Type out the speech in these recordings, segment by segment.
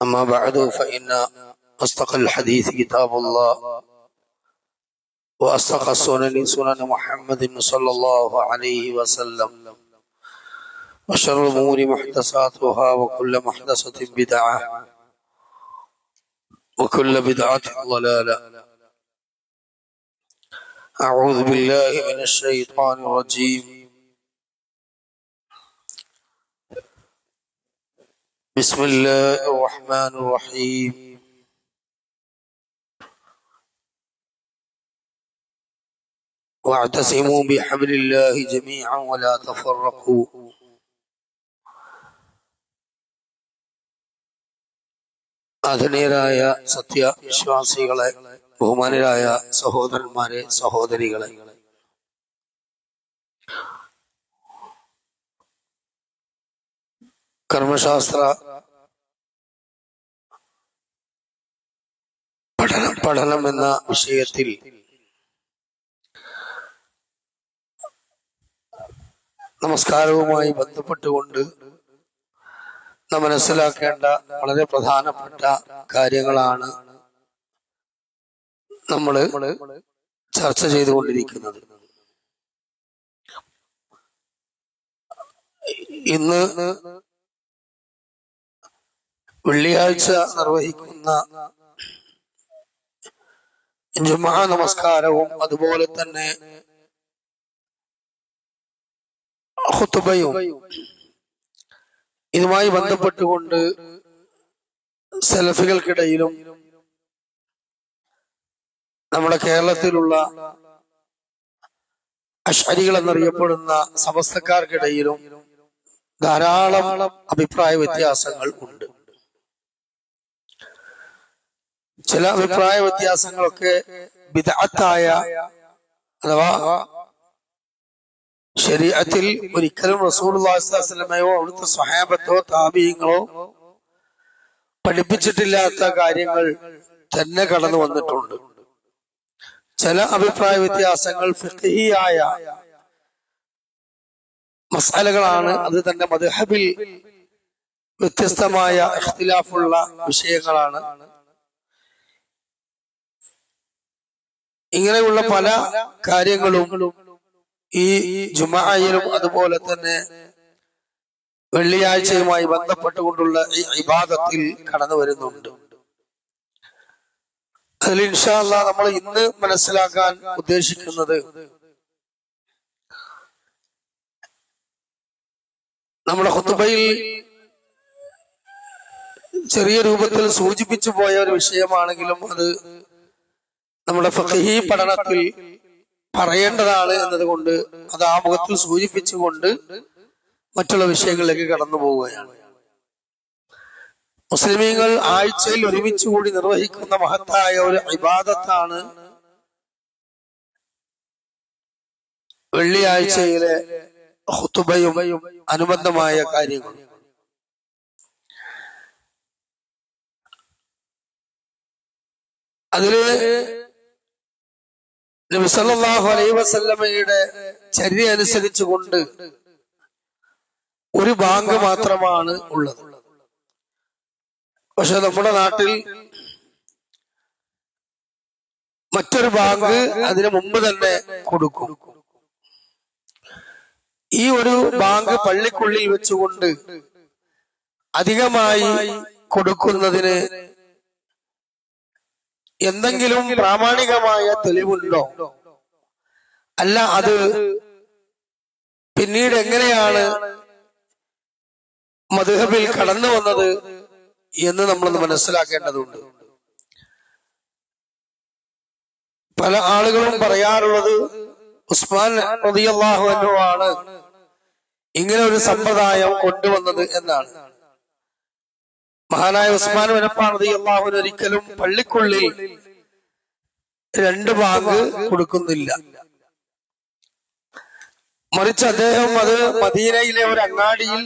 أما بعد فإن أصدق الحديث كتاب الله وأصدق السنن سنن محمد صلى الله عليه وسلم وشر الأمور محدثاتها وكل محدثة بدعة وكل بدعة ضلالة. أعوذ بالله من الشيطان الرجيم. بسم الله الرحمن الرحيم. واعتصموا بحبل الله جميعا ولا تفرقوا. ആദരണീയരായ സത്യവിശ്വാസികളെ, ബഹുമാനരായ സഹോദരന്മാരെ, സഹോദരികളെ, കർമ്മശാസ്ത്ര പഠനം എന്ന വിഷയത്തിൽ നമസ്കാരവുമായി ബന്ധപ്പെട്ടുകൊണ്ട് നാം മനസ്സിലാക്കേണ്ട വളരെ പ്രധാനപ്പെട്ട കാര്യങ്ങളാണ് നമ്മൾ ചർച്ച ചെയ്തുകൊണ്ടിരിക്കുന്നത്. ഇന്ന് വെള്ളിയാഴ്ച നിർവഹിക്കുന്ന ജുമുഅ നമസ്കാരവും അതുപോലെ തന്നെ ഖുതുബയും ഇതുമായി ബന്ധപ്പെട്ടുകൊണ്ട് സലഫികൾക്കിടയിലും നമ്മുടെ കേരളത്തിലുള്ള അശ്അരികൾ എന്നറിയപ്പെടുന്ന സമസ്തക്കാർക്കിടയിലും ധാരാളം അഭിപ്രായ വ്യത്യാസങ്ങൾ ഉണ്ട്. ചില അഭിപ്രായ വ്യത്യാസങ്ങളൊക്കെ ബിദ്അത്തായ അഥവാ ശരീഅത്തിൽ ഒരിക്കലും റസൂലുള്ളാഹി സ്വല്ലല്ലാഹു അലൈഹി വസല്ലമയോ അവിടുത്തെ സ്വഹാബത്തോ താബിഈങ്ങളോ പഠിപ്പിച്ചിട്ടില്ലാത്ത കാര്യങ്ങൾ തന്നെ കടന്നു വന്നിട്ടുണ്ട്. ചില അഭിപ്രായ വ്യത്യാസങ്ങൾ ഫിഖ്ഹിയായ മസ്അലകളാണ്. അത് തന്നെ മദ്ഹബിൽ വ്യത്യസ്തമായ ഇഖ്തിലാഫുള്ള വിഷയങ്ങളാണ്. ഇങ്ങനെയുള്ള പല കാര്യങ്ങളും ഈ ജുമുഅയിലും അതുപോലെ തന്നെ വെള്ളിയാഴ്ചയുമായി ബന്ധപ്പെട്ടുകൊണ്ടുള്ള ഈ ഇബാദത്തിൽ കടന്നു വരുന്നുണ്ട്. അതിൽ ഇൻഷാ അല്ലാഹ് നമ്മൾ ഇന്ന് മനസ്സിലാക്കാൻ ഉദ്ദേശിക്കുന്നത് നമ്മുടെ ഖുതുബയിൽ ചെറിയ രൂപത്തിൽ സൂചിപ്പിച്ചു പോയ ഒരു വിഷയമാണെങ്കിലും അത് നമ്മുടെ ഫഖ്ഹി പഠനത്തിൽ പറയേണ്ടതാണ് എന്നതുകൊണ്ട് അത് ആമുഖത്തിൽ സൂചിപ്പിച്ചുകൊണ്ട് മറ്റുള്ള വിഷയങ്ങളിലേക്ക് കടന്നു പോവുകയാണ്. മുസ്ലിമീങ്ങൾ ആഴ്ചയിൽ ഒരുമിച്ച് കൂടി നിർവഹിക്കുന്ന മഹത്തായ ഒരു ഇബാദത്താണ് വെള്ളിയാഴ്ചയിലെ ഖുതുബയും അനുബന്ധമായ കാര്യങ്ങൾ. അതില് നബി സല്ലല്ലാഹു അലൈഹി വസല്ലമയുടെ ചര്യ അനുസരിച്ചുകൊണ്ട് ഒരു ബാങ്ക് മാത്രമാണ് ഉള്ളത്. പക്ഷെ നമ്മുടെ നാട്ടിൽ മറ്റൊരു ബാങ്ക് അതിനു മുമ്പ് തന്നെ കൊടുക്കും. ഈ ഒരു ബാങ്ക് പള്ളിക്കുള്ളിൽ വെച്ചുകൊണ്ട് അധികമായി കൊടുക്കുന്നതിന് എന്തെങ്കിലും പ്രാമാണികമായ തെളിവുണ്ടോ? അല്ല, അത് പിന്നീട് എങ്ങനെയാണ് മദ്ഹബിൽ കടന്നു വന്നത് എന്ന് നമ്മളൊന്ന് മനസ്സിലാക്കേണ്ടതുണ്ട്. പല ആളുകളും പറയാറുള്ളത് ഉസ്മാൻ റളിയല്ലാഹു അൻഹു ആണ് ഇങ്ങനെ ഒരു സമ്പ്രദായം കൊണ്ടുവന്നത് എന്നാണ്. മഹാനായ ഉസ്മാൻ റളിയല്ലാഹു അൻഹു ഒരിക്കലും പള്ളിക്കുള്ളിൽ രണ്ട് ബാങ്ക് കൊടുക്കുന്നില്ല. മറിച്ച് അദ്ദേഹം അത് മദീനയിലെ ഒരു അങ്ങാടിയിൽ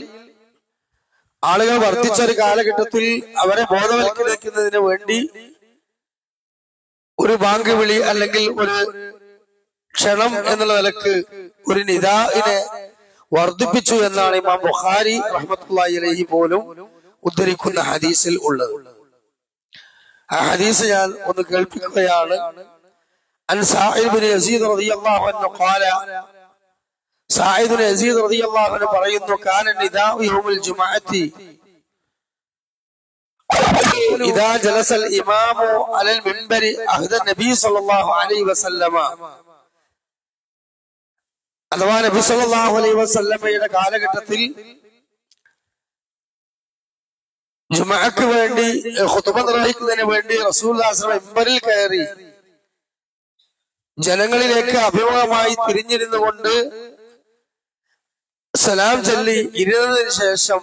ആളുകൾ വർദ്ധിച്ച ഒരു കാലഘട്ടത്തിൽ അവരെ ബോധവൽക്കരിക്കുന്നതിന് വേണ്ടി ഒരു ബാങ്ക് വിളി അല്ലെങ്കിൽ ഒരു ക്ഷണം എന്നുള്ള നിലക്ക് ഒരു നിദാഇനെ വർദ്ധിപ്പിച്ചു എന്നാണ് ഇമാം ബുഖാരി റഹ്മത്തുള്ളാഹി അലൈഹി പോലും ഉദ്ധരിക്കുന്ന ഹദീസിൽ ഉള്ളത്. ആ ഹദീസ് ഞാൻ ഒന്ന് കേൾപ്പിക്കുകയാണ്. അൻ സഈദ് ബിൻ യസീദ് റളിയല്ലാഹു അൻഹു ഖാല, സഈദ് ബിൻ യസീദ് റളിയല്ലാഹു അൻഹു പറയുന്നു, കാന നിദാഉ യൗമുൽ ജുമുഅത്തി ഇദാ ജലസൽ ഇമാമു അലൽ മിൻബരി അഹ്ദ നബി സല്ലല്ലാഹു അലൈഹി വസല്ലമ. അഥവാ നബി സല്ലല്ലാഹു അലൈഹി വസല്ലമയുടെ കാലഘട്ടത്തിൽ ജുമുഅക്ക് വേണ്ടി ഖുതുബ നിർവഹിക്കുന്നതിന് വേണ്ടി റസൂലുള്ളാഹി സ്വല്ലല്ലാഹു അലൈഹി വസല്ലം മിമ്പറിൽ കയറി ജനങ്ങളിലേക്ക് അഭിമുഖമായി തിരിഞ്ഞിരുന്നു കൊണ്ട് സലാം ചൊല്ലി ഇരുന്നതിന് ശേഷം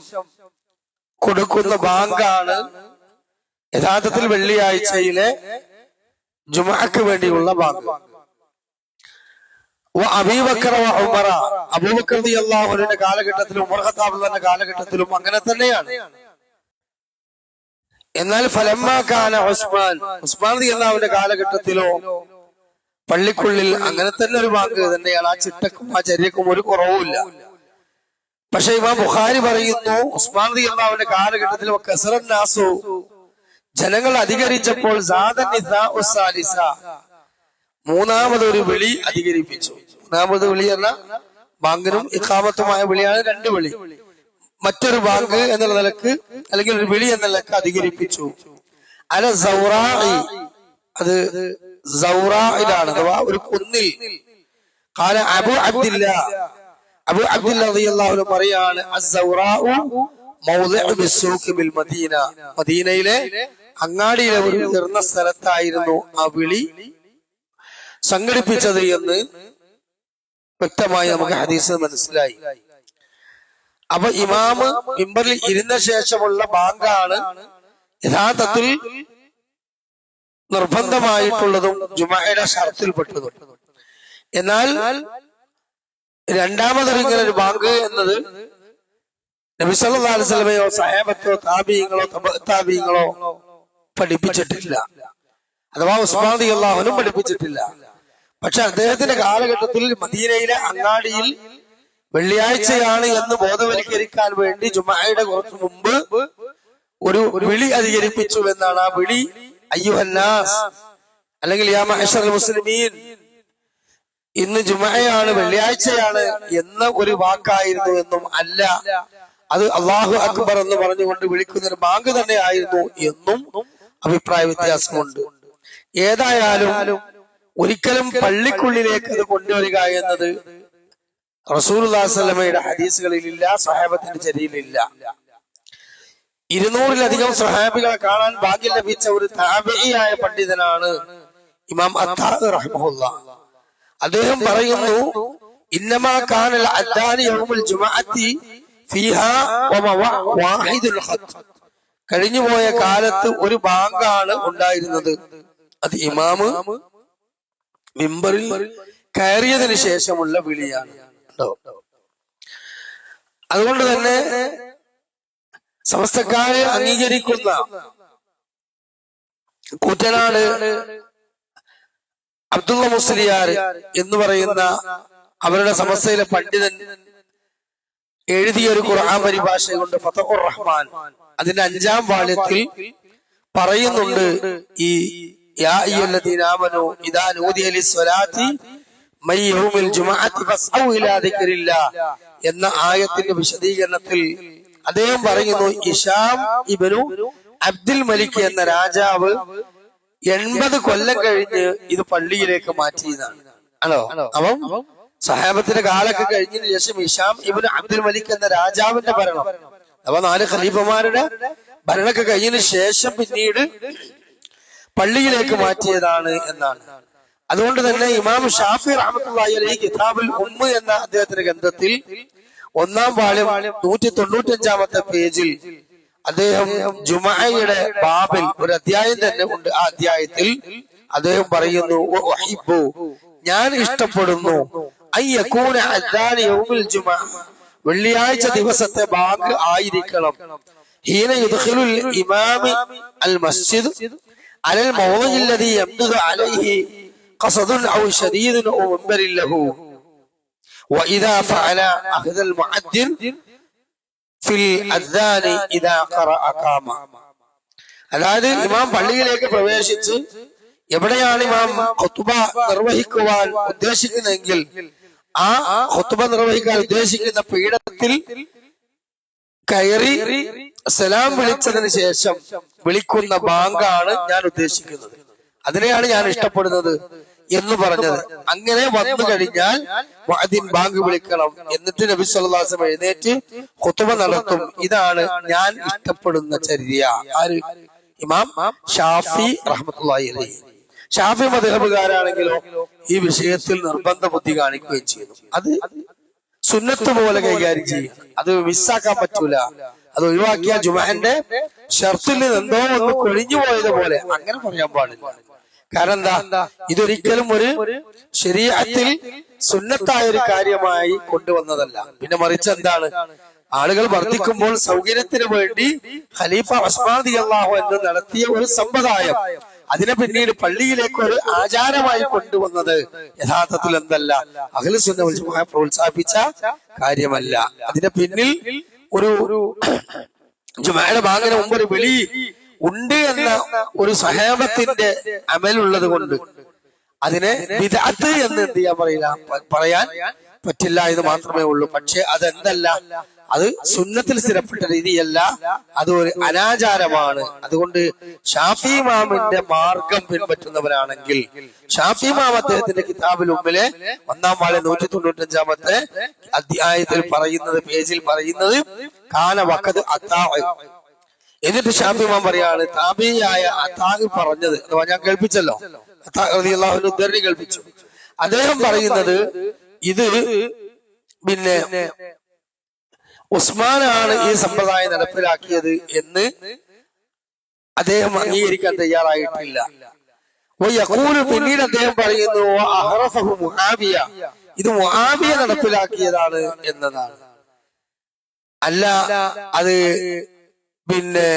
കൊടുക്കുന്ന ബാങ്കാണ് യഥാർത്ഥത്തിൽ വെള്ളിയാഴ്ചയിലെ ജുമുഅക്ക് വേണ്ടിയുള്ള ബാങ്ക്. അബൂബക്കർ ഉമറ, അബൂബക്കർ റളിയല്ലാഹു അൻഹുവിന്റെ കാലഘട്ടത്തിലും ഉമർ ഖത്താബിന്റെ കാലഘട്ടത്തിലും അങ്ങനെ തന്നെയാണ്. എന്നാൽ ഫലമ്മാ കാന ഉസ്മാൻ റളിയല്ലാഹുവിന്റെ കാലഘട്ടത്തിലോ പള്ളിക്കുള്ളിൽ അങ്ങനെ തന്നെ ഒരു ബാങ്ക് തന്നെയാണ്. ആ ചിട്ടക്കും ആ ചര്യക്കും ഒരു കുറവുമില്ല. പക്ഷെ ഇമാം ബുഖാരി പറയുന്നു, ഉസ്മാൻ റളിയല്ലാഹുവിന്റെ കാലഘട്ടത്തിൽ കസറൻ നാസു, ജനങ്ങൾ അധികരിച്ചപ്പോൾ മൂന്നാമതൊരു വിളി അധികരിപ്പിച്ചു. മൂന്നാമത് വിളി എന്ന ബാങ്കിനും ഇഖാമത്തുമായ വിളിയാണ് രണ്ട് വിളി. മറ്റൊരു ബാങ്ക് എന്നുള്ള നിലക്ക് അല്ലെങ്കിൽ ഒരു വിളി എന്ന നിലക്ക് അധികരിപ്പിച്ചു. അല സൗറാഇ, അത് സൗറായിലാണ്, അഥവാ ഒരു കുന്നിൽ. ഖാല അബൂ അബ്ദില്ലാ റളിയല്ലാഹു അൻഹു പറയാണ്, അസ്സൗറാഉ മൗദിഉ ബിസ്സൂഖി ബിൽ മദീന, മദീനയിലെ അങ്ങാടിയിലെ ഒരു ഉയർന്ന സ്ഥലത്തായിരുന്നു ആ വിളി സംഘടിപ്പിച്ചത് എന്ന് വ്യക്തമായി നമുക്ക് ഹദീസ് മനസ്സിലായി. അപ്പൊ ഇമാമ് മിമ്പറിൽ ഇരുന്ന ശേഷമുള്ള ബാങ്കാണ് യഥാർത്ഥത്തിൽ നിർബന്ധമായിട്ടുള്ളതും ജുമുഅയുടെ ഷർത്തിൽപ്പെട്ടതും. എന്നാൽ രണ്ടാമതൊരു ഇങ്ങനെ ഒരു ബാങ്ക് എന്നത് നബി സല്ലല്ലാഹു അലൈഹി വസല്ലമയോ സഹാബത്തോ താബിഈങ്ങളോ തബഅത്താബിഈങ്ങളോ പഠിപ്പിച്ചിട്ടില്ല, അഥവാ ഉസ്മാൻ റളിയല്ലാഹു അൻഹു പഠിപ്പിച്ചിട്ടില്ല. പക്ഷെ അദ്ദേഹത്തിന്റെ കാലഘട്ടത്തിൽ മദീനയിലെ അങ്ങാടിയിൽ വെള്ളിയാഴ്ചയാണ് എന്ന് ബോധവൽക്കരിക്കാൻ വേണ്ടി ജുമുഅയുടെ കുറച്ചു മുമ്പ് ഒരു വിളി അധികരിപ്പിച്ചു എന്നാണ്. ആ വിളി അയ്യുഹന്നാസ്, അല്ലെങ്കിൽ യാ മഅ്ശറൽ മുസ്ലിമീൻ, ഇന്ന് ജുമുഅയാണ്, വെള്ളിയാഴ്ചയാണ് എന്ന ഒരു വാക്കായിരുന്നു എന്നും അല്ല, അത് അല്ലാഹു അക്ബർ എന്ന് പറഞ്ഞുകൊണ്ട് വിളിക്കുന്ന ഒരു ബാങ്ക് തന്നെ ആയിരുന്നു എന്നും അഭിപ്രായ വ്യത്യാസമുണ്ട്. ഏതായാലും ഒരിക്കലും പള്ളിക്കുള്ളിലേക്ക് അത് കൊണ്ടുവരിക എന്നത് റസൂലുള്ളാഹി സ്വല്ലല്ലാഹു അലൈഹി വസല്ലമയുടെ ഹദീസുകളിലില്ല, സ്വഹാബത്തിന്റെ ചര്യയിലില്ല. 200-ലധികം സ്വഹാബികളെ കാണാൻ ഭാഗ്യം ലഭിച്ച ഒരു താബിഈയായ പണ്ഡിതനാണ് ഇമാം അത്താഇ റഹിമഹുല്ലാഹ്. അദ്ദേഹം പറയുന്നു, ഇന്നമാ കാനൽ അദ്ദാനി യൗമുൽ ജുമുഅത്തി ഫീഹാ വാഹിദുൽ ഖത്ത്, കഴിഞ്ഞുപോയ കാലത്ത് ഒരു ബാങ്കാണ് ഉണ്ടായിരുന്നത്, അത് ഇമാമ് മിമ്പറിൽ കയറിയതിന് ശേഷമുള്ള വിളിയാണ്. അതുകൊണ്ട് തന്നെ സമസ്തക്കാരെ അംഗീകരിക്കുന്ന കൂറ്റനാട് അബ്ദുള്ള മുസ്ലിയാർ എന്ന് പറയുന്ന അവരുടെ സമസ്തയിലെ പണ്ഡിതൻ എഴുതിയ ഒരു ഖുർആൻ പരിഭാഷയുണ്ട്, ഫതഹുർ റഹ്മാൻ. അതിന്റെ 5-ാം വാള്യത്തിൽ പറയുന്നുണ്ട്, ഈ യാ അയ്യുഹല്ലദീന ആമനൂ ഇദാ നൂദിയ ലിസ്സലാത്തി മൻ യൗമിൽ ജുമുഅത്തി ഫസ്ഔ ഇലാ ദിക്രില്ലാഹ് എന്ന ആയത്തിന്റെ വിശദീകരണത്തിൽ അദ്ദേഹം പറയുന്നു, ഇശാം ഇബ്നു അബ്ദുൽ മലിക് എന്ന രാജാവ് 80 കൊല്ലം കഴിഞ്ഞ് ഇത് പള്ളിയിലേക്ക് മാറ്റിയതാണ്. ആണോ? അപ്പം സഹാബത്തിന്റെ കാലൊക്കെ കഴിഞ്ഞതിന് ശേഷം ഇശാം ഇബ്നു അബ്ദുൽ മലിക് എന്ന രാജാവിന്റെ ഭരണം, അപ്പൊ 4 ഖലീഫമാരുടെ ഭരണമൊക്കെ കഴിഞ്ഞതിന് ശേഷം പിന്നീട് പള്ളിയിലേക്ക് മാറ്റിയതാണ് എന്നാണ്. അതുകൊണ്ട് തന്നെ ഇമാം ഷാഫി റഹ്മത്തുള്ളാഹി അലൈഹി കിതാബുൽ ഉമ്മ് എന്ന അദ്ദേഹത്തിന്റെ ഗ്രന്ഥത്തിൽ 1-ാം വാള്യം 195-ാമത്തെ പേജിൽ അദ്ദേഹം ജുമുഅയുടെ ബാബിൽ ഒരു അധ്യായം തന്നെ ഉണ്ട്. ആ അധ്യായത്തിൽ അദ്ദേഹം പറയുന്നു, ഞാൻ ഇഷ്ടപ്പെടുന്നു അയ്യകൂന അദ്ദാന യൗമുൽ ജുമുഅ, വെള്ളിയാഴ്ച ദിവസത്തെ ബാങ്ക് ആയിരിക്കണം, ഹീന യുദ്ഖിലുൽ ഇമാമി അൽ മസ്ജിദ് അലൽ മൗദിഇ അല്ലദീ യംദുദു അലൈഹി ഖസദുൻ ഔ ശദീദുൻ ഔ മുൻബരിൻ ലഹു വഇദാ ഫഅല അഹ്ദൽ മുഅദ്ദിൻ ഫിൽ അദ്ദാനി ഇദാ ഖറഅ ഖാമ. അതായത് ഇമാം പള്ളിയിലേക്ക് പ്രവേശിച്ച് എവിടെയാണ് ഇമാം ഖുത്ബ നിർവഹിക്കുവാൻ ഉദ്ദേശിക്കുന്നതെങ്കിൽ ആ ഖുത്ബ നിർവഹിക്കാൻ ഉദ്ദേശിക്കുന്ന പീഠത്തിൽ കയറി സലാം വിളിച്ചതിന് ശേഷം വിളിക്കുന്ന ബാങ്കാണ് ഞാൻ ഉദ്ദേശിക്കുന്നത്, അതിനെയാണ് ഞാൻ ഇഷ്ടപ്പെടുന്നത് എന്ന് പറഞ്ഞത്. അങ്ങനെ വന്നു കഴിഞ്ഞാൽ മുഅദ്ദിൻ ബാങ്ക് വിളിക്കണം, എന്നിട്ട് നബി സല്ലല്ലാഹു അലൈഹി വസല്ലം എഴുന്നേറ്റ് ഖുത്ബ നടത്തും. ഇതാണ് ഞാൻ ഇഷ്ടപ്പെടുന്ന ചര്യ. ആര്? ഇമാം ഷാഫി റഹ്മത്തുള്ളാഹി അലൈഹി. ഷാഫി മദ്ഹബുകാരാണെങ്കിലോ ഈ വിഷയത്തിൽ നിർബന്ധ ബുദ്ധി കാണിക്കുകയും ചെയ്യുന്നു. അത് സുന്നത്ത് പോലെ കൈകാര്യം ചെയ്യും, അത് മിസ്സാക്കാൻ പറ്റൂല. അത് ഒഴിവാക്കിയാൽ ജുമുഅന്റെ ഷർത്തിൽ എന്തോ ഒന്ന് കൊഴിഞ്ഞു പോയതുപോലെ അങ്ങനെ പറയാൻ പാടില്ല. കാരണം എന്താ, ഇതൊരിക്കലും ഒരു ശരീഅത്തിൽ സുന്നത്തായ ഒരു കാര്യമായി കൊണ്ടുവന്നതല്ല. പിന്നെ മറിച്ച് എന്താണ്, ആളുകൾ വർദ്ധിക്കുമ്പോൾ സൗകര്യത്തിന് വേണ്ടി ഖലീഫ ഉസ്മാൻ റളിയല്ലാഹു അൻഹു നടത്തിയ ഒരു സമ്പ്രദായം, അതിനെ പിന്നീട് പള്ളിയിലേക്ക് ഒരു ആചാരമായി കൊണ്ടുവന്നത് യഥാർത്ഥത്തിൽ എന്തല്ല, അഹ്ലു സുന്ന വൽ ജമാഅ പ്രോത്സാഹിപ്പിച്ച കാര്യമല്ല. അതിന്റെ പിന്നിൽ ഒരു ജുമുഅയുടെ ബാങ്കിന് മുമ്പ് ഒരു വിളി ഉണ്ട് എന്ന ഒരു സഹാബത്തിന്റെ അമലുള്ളത് കൊണ്ട് അതിനെ ബിദ്അത്ത് എന്ന് എന്ത് ചെയ്യാൻ പറയാൻ പറ്റില്ല എന്ന് മാത്രമേ ഉള്ളൂ. പക്ഷെ അതെന്തല്ല, അത് സുന്നത്തിൽ സ്ഥിരപ്പെട്ട രീതിയല്ല, അത് ഒരു അനാചാരമാണ്. അതുകൊണ്ട് ഷാഫി ഇമാമിന്റെ മാർഗം പിൻപറ്റുന്നവരാണെങ്കിൽ, ഷാഫി ഇമാം അദ്ദേഹത്തിന്റെ കിതാബുൽ ഉമ്മിലെ 1-ാം വാള്യം 195-ാമത്തെ അധ്യായത്തിൽ പറയുന്നത്, പേജിൽ പറയുന്നത് കാന വഖദ് അത്താ, എന്നിട്ട് ഷാഫി ഇമാം പറയാണ് താബിയായ അത്താഹ് പറഞ്ഞത്, അഥവാ ഞാൻ കേൾപ്പിച്ചല്ലോ, അത്താഹ് റളിയല്ലാഹു അൻഹു ഉദ്ധരണി കേൾപ്പിച്ചു. അദ്ദേഹം പറയുന്നത് ഇത് പിന്നെ ഉസ്മാനാണ് ഈ സമ്പ്രദായം നടപ്പിലാക്കിയത് എന്ന് അദ്ദേഹം അംഗീകരിക്കാൻ തയ്യാറായിട്ടില്ല. പിന്നീട് അദ്ദേഹം പറയുന്നു മുആവിയ, ഇത് മുആവിയ നടപ്പിലാക്കിയതാണ് എന്നതാണ്. അല്ല, അത് പിന്നെ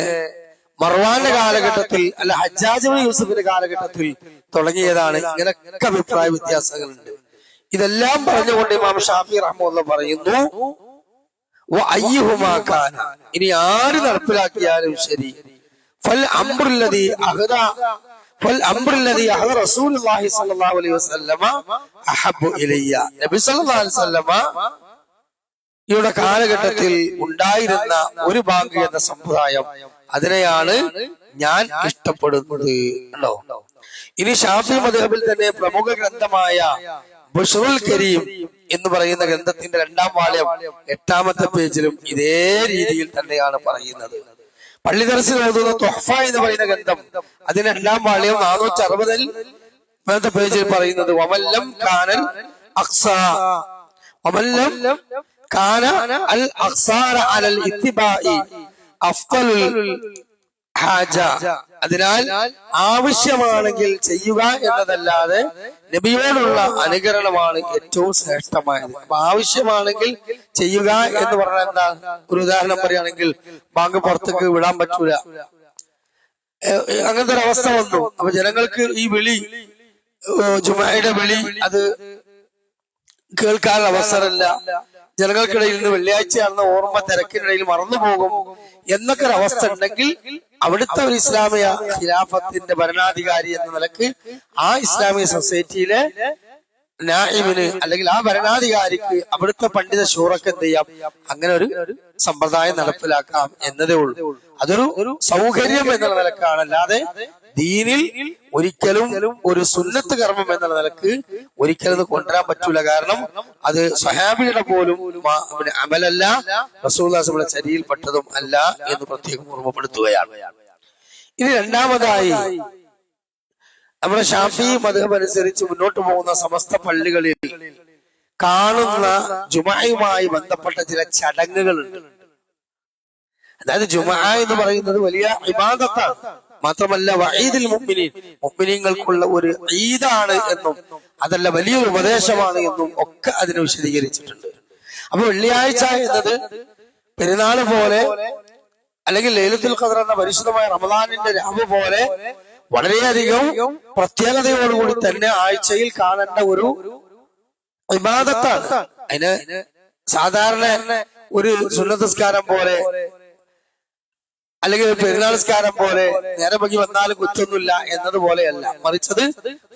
മർവാന്റെ കാലഘട്ടത്തിൽ, അല്ല ഹജ്ജാജ് ബിൻ യൂസുഫിന്റെ കാലഘട്ടത്തിൽ തുടങ്ങിയതാണ്. ഇങ്ങനൊക്കെ അഭിപ്രായ വ്യത്യാസങ്ങളുണ്ട്. ഇതെല്ലാം പറഞ്ഞുകൊണ്ട് ഇമാം ഷാഫി റഹ്മത്തുള്ളാഹി പറയുന്നു, ഇനി ആര് നടപ്പിലാക്കിയാലും ശരി, ഫൽ അംറുല്ലദീ അഹദ റസൂലുള്ളാഹി സ്വല്ലല്ലാഹു അലൈഹി വസല്ലമ അഹബ്ബു ഇലയ്യ, നബി സല്ലല്ലാഹു അലൈഹി വസല്ലമ യുടെ കാലഘട്ടത്തിൽ ഉണ്ടായിരുന്ന ഒരു ബാങ്ക് എന്ന സമ്പ്രദായം, അതിനെയാണ് ഞാൻ ഇഷ്ടപ്പെടുന്നത്. ഉണ്ടോ? ഇനി ഷാഫി മദ്ഹബിൽ തന്നെ പ്രമുഖ ഗ്രന്ഥമായ ബുശ്റുൽ കരീം എന്ന് പറയുന്ന ഗ്രന്ഥത്തിന്റെ 2-ാം വാള്യം 8-ാമത്തെ പേജിലും ഇതേ രീതിയിൽ തന്നെയാണ് പറയുന്നത്. പള്ളി ദർസിൽ എഴുതുന്ന തുഹ്ഫ എന്ന് പറയുന്ന ഗ്രന്ഥം, അതിന് 2-ാം വാള്യം 460 പേജിൽ പറയുന്നത് വമല്ലം കാനൽ അഖ്സാ വമല്ലം കാന അൽ അഖ്സാറ അലൽ ഇത്തിബാഇ അഫ്ദലുൽ ഹാജ, അതിനാൽ ആവശ്യമാണെങ്കിൽ ചെയ്യുക എന്നതല്ലാതെ നബിയോടുള്ള അനുകരണമാണ് ഏറ്റവും ശ്രേഷ്ഠമായത്. അപ്പൊ ആവശ്യമാണെങ്കിൽ ചെയ്യുക എന്ന് പറഞ്ഞാൽ എന്താ? ഒരു ഉദാഹരണം പറയുകയാണെങ്കിൽ, ബാങ്ക് പുറത്തേക്ക് വിടാൻ പറ്റൂല, അങ്ങനത്തെ ഒരു അവസ്ഥ വന്നു. അപ്പൊ ജനങ്ങൾക്ക് ഈ വിളി, ജുമുഅയുടെ വിളി, അത് കേൾക്കാൻ അവസരമില്ല. ജനങ്ങൾക്കിടയിൽ നിന്ന് വെള്ളിയാഴ്ചയാണെന്ന ഓർമ്മ തിരക്കിനിടയിൽ മറന്നുപോകും എന്നൊക്കെ ഒരു അവസ്ഥ ഉണ്ടെങ്കിൽ, അവിടുത്തെ ഒരു ഇസ്ലാമിക ഖിലാഫത്തിന്റെ ഭരണാധികാരി എന്ന നിലക്ക് ആ ഇസ്ലാമിക സൊസൈറ്റിയിലെ നായിമിന് അല്ലെങ്കിൽ ആ ഭരണാധികാരിക്ക് അവിടുത്തെ പണ്ഡിത ശൂറക്ക് എന്ത് ചെയ്യാം, അങ്ങനെ ഒരു സമ്പ്രദായം നടപ്പിലാക്കാം എന്നതേ ഉള്ളൂ. അതൊരു സൗകര്യം എന്നുള്ള നിലക്കാണ്, അല്ലാതെ ദീനിൽ ഒരിക്കലും ഒരു സുന്നത്ത് കർമ്മം എന്ന നിലക്ക് ഒരിക്കലും കൊണ്ടുവരാൻ പറ്റൂല. കാരണം അത് സ്വഹാബിയുടെ പോലും അമലല്ല, റസൂലുള്ളാഹി സ്വല്ലല്ലാഹു അലൈഹി വസല്ലം ചര്യയിൽപ്പെട്ടതും അല്ല എന്ന് പ്രത്യേകം ഓർമ്മപ്പെടുത്തുകയാണ്. ഇനി രണ്ടാമതായി, നമ്മുടെ ഷാഫി മദ്ഹബ് അനുസരിച്ച് മുന്നോട്ട് പോകുന്ന സമസ്ത പള്ളികളിൽ കാണുന്ന ജുമുഅയുമായി ബന്ധപ്പെട്ട ചില ചടങ്ങുകളുണ്ട്. അതായത് ജുമുഅ എന്ന് പറയുന്നത് വലിയ ഇബാദത്താണ്, മാത്രമല്ല വഈദുൽ മുഅ്മിനീൻ, മുഅ്മിനീങ്ങൾക്കുള്ള ഒരു ഈദാണ് എന്നും അതല്ല വലിയൊരു ഉപദേശമാണ് എന്നും ഒക്കെ അതിനെ വിശദീകരിച്ചിട്ടുണ്ട്. അപ്പൊ വെള്ളിയാഴ്ച എന്നത് പെരുന്നാൾ പോലെ അല്ലെങ്കിൽ ലൈലത്തുൽ ഖദ്ർ എന്ന പരിശുദ്ധമായ റമദാനിന്റെ രാവ് പോലെ വളരെയധികം പ്രത്യേകതയോടുകൂടി തന്നെ ആഴ്ചയിൽ കാണേണ്ട ഒരു ഇബാദത്താണ്. അതിന് സാധാരണ ഒരു സുന്നത്ത് നിസ്കാരം പോലെ അല്ലെങ്കിൽ പെരുന്നാൾ നിസ്കാരം പോലെ നേരം വൈകി വന്നാലും കുറ്റൊന്നുമില്ല എന്നതുപോലെയല്ല, മറിച്ചത്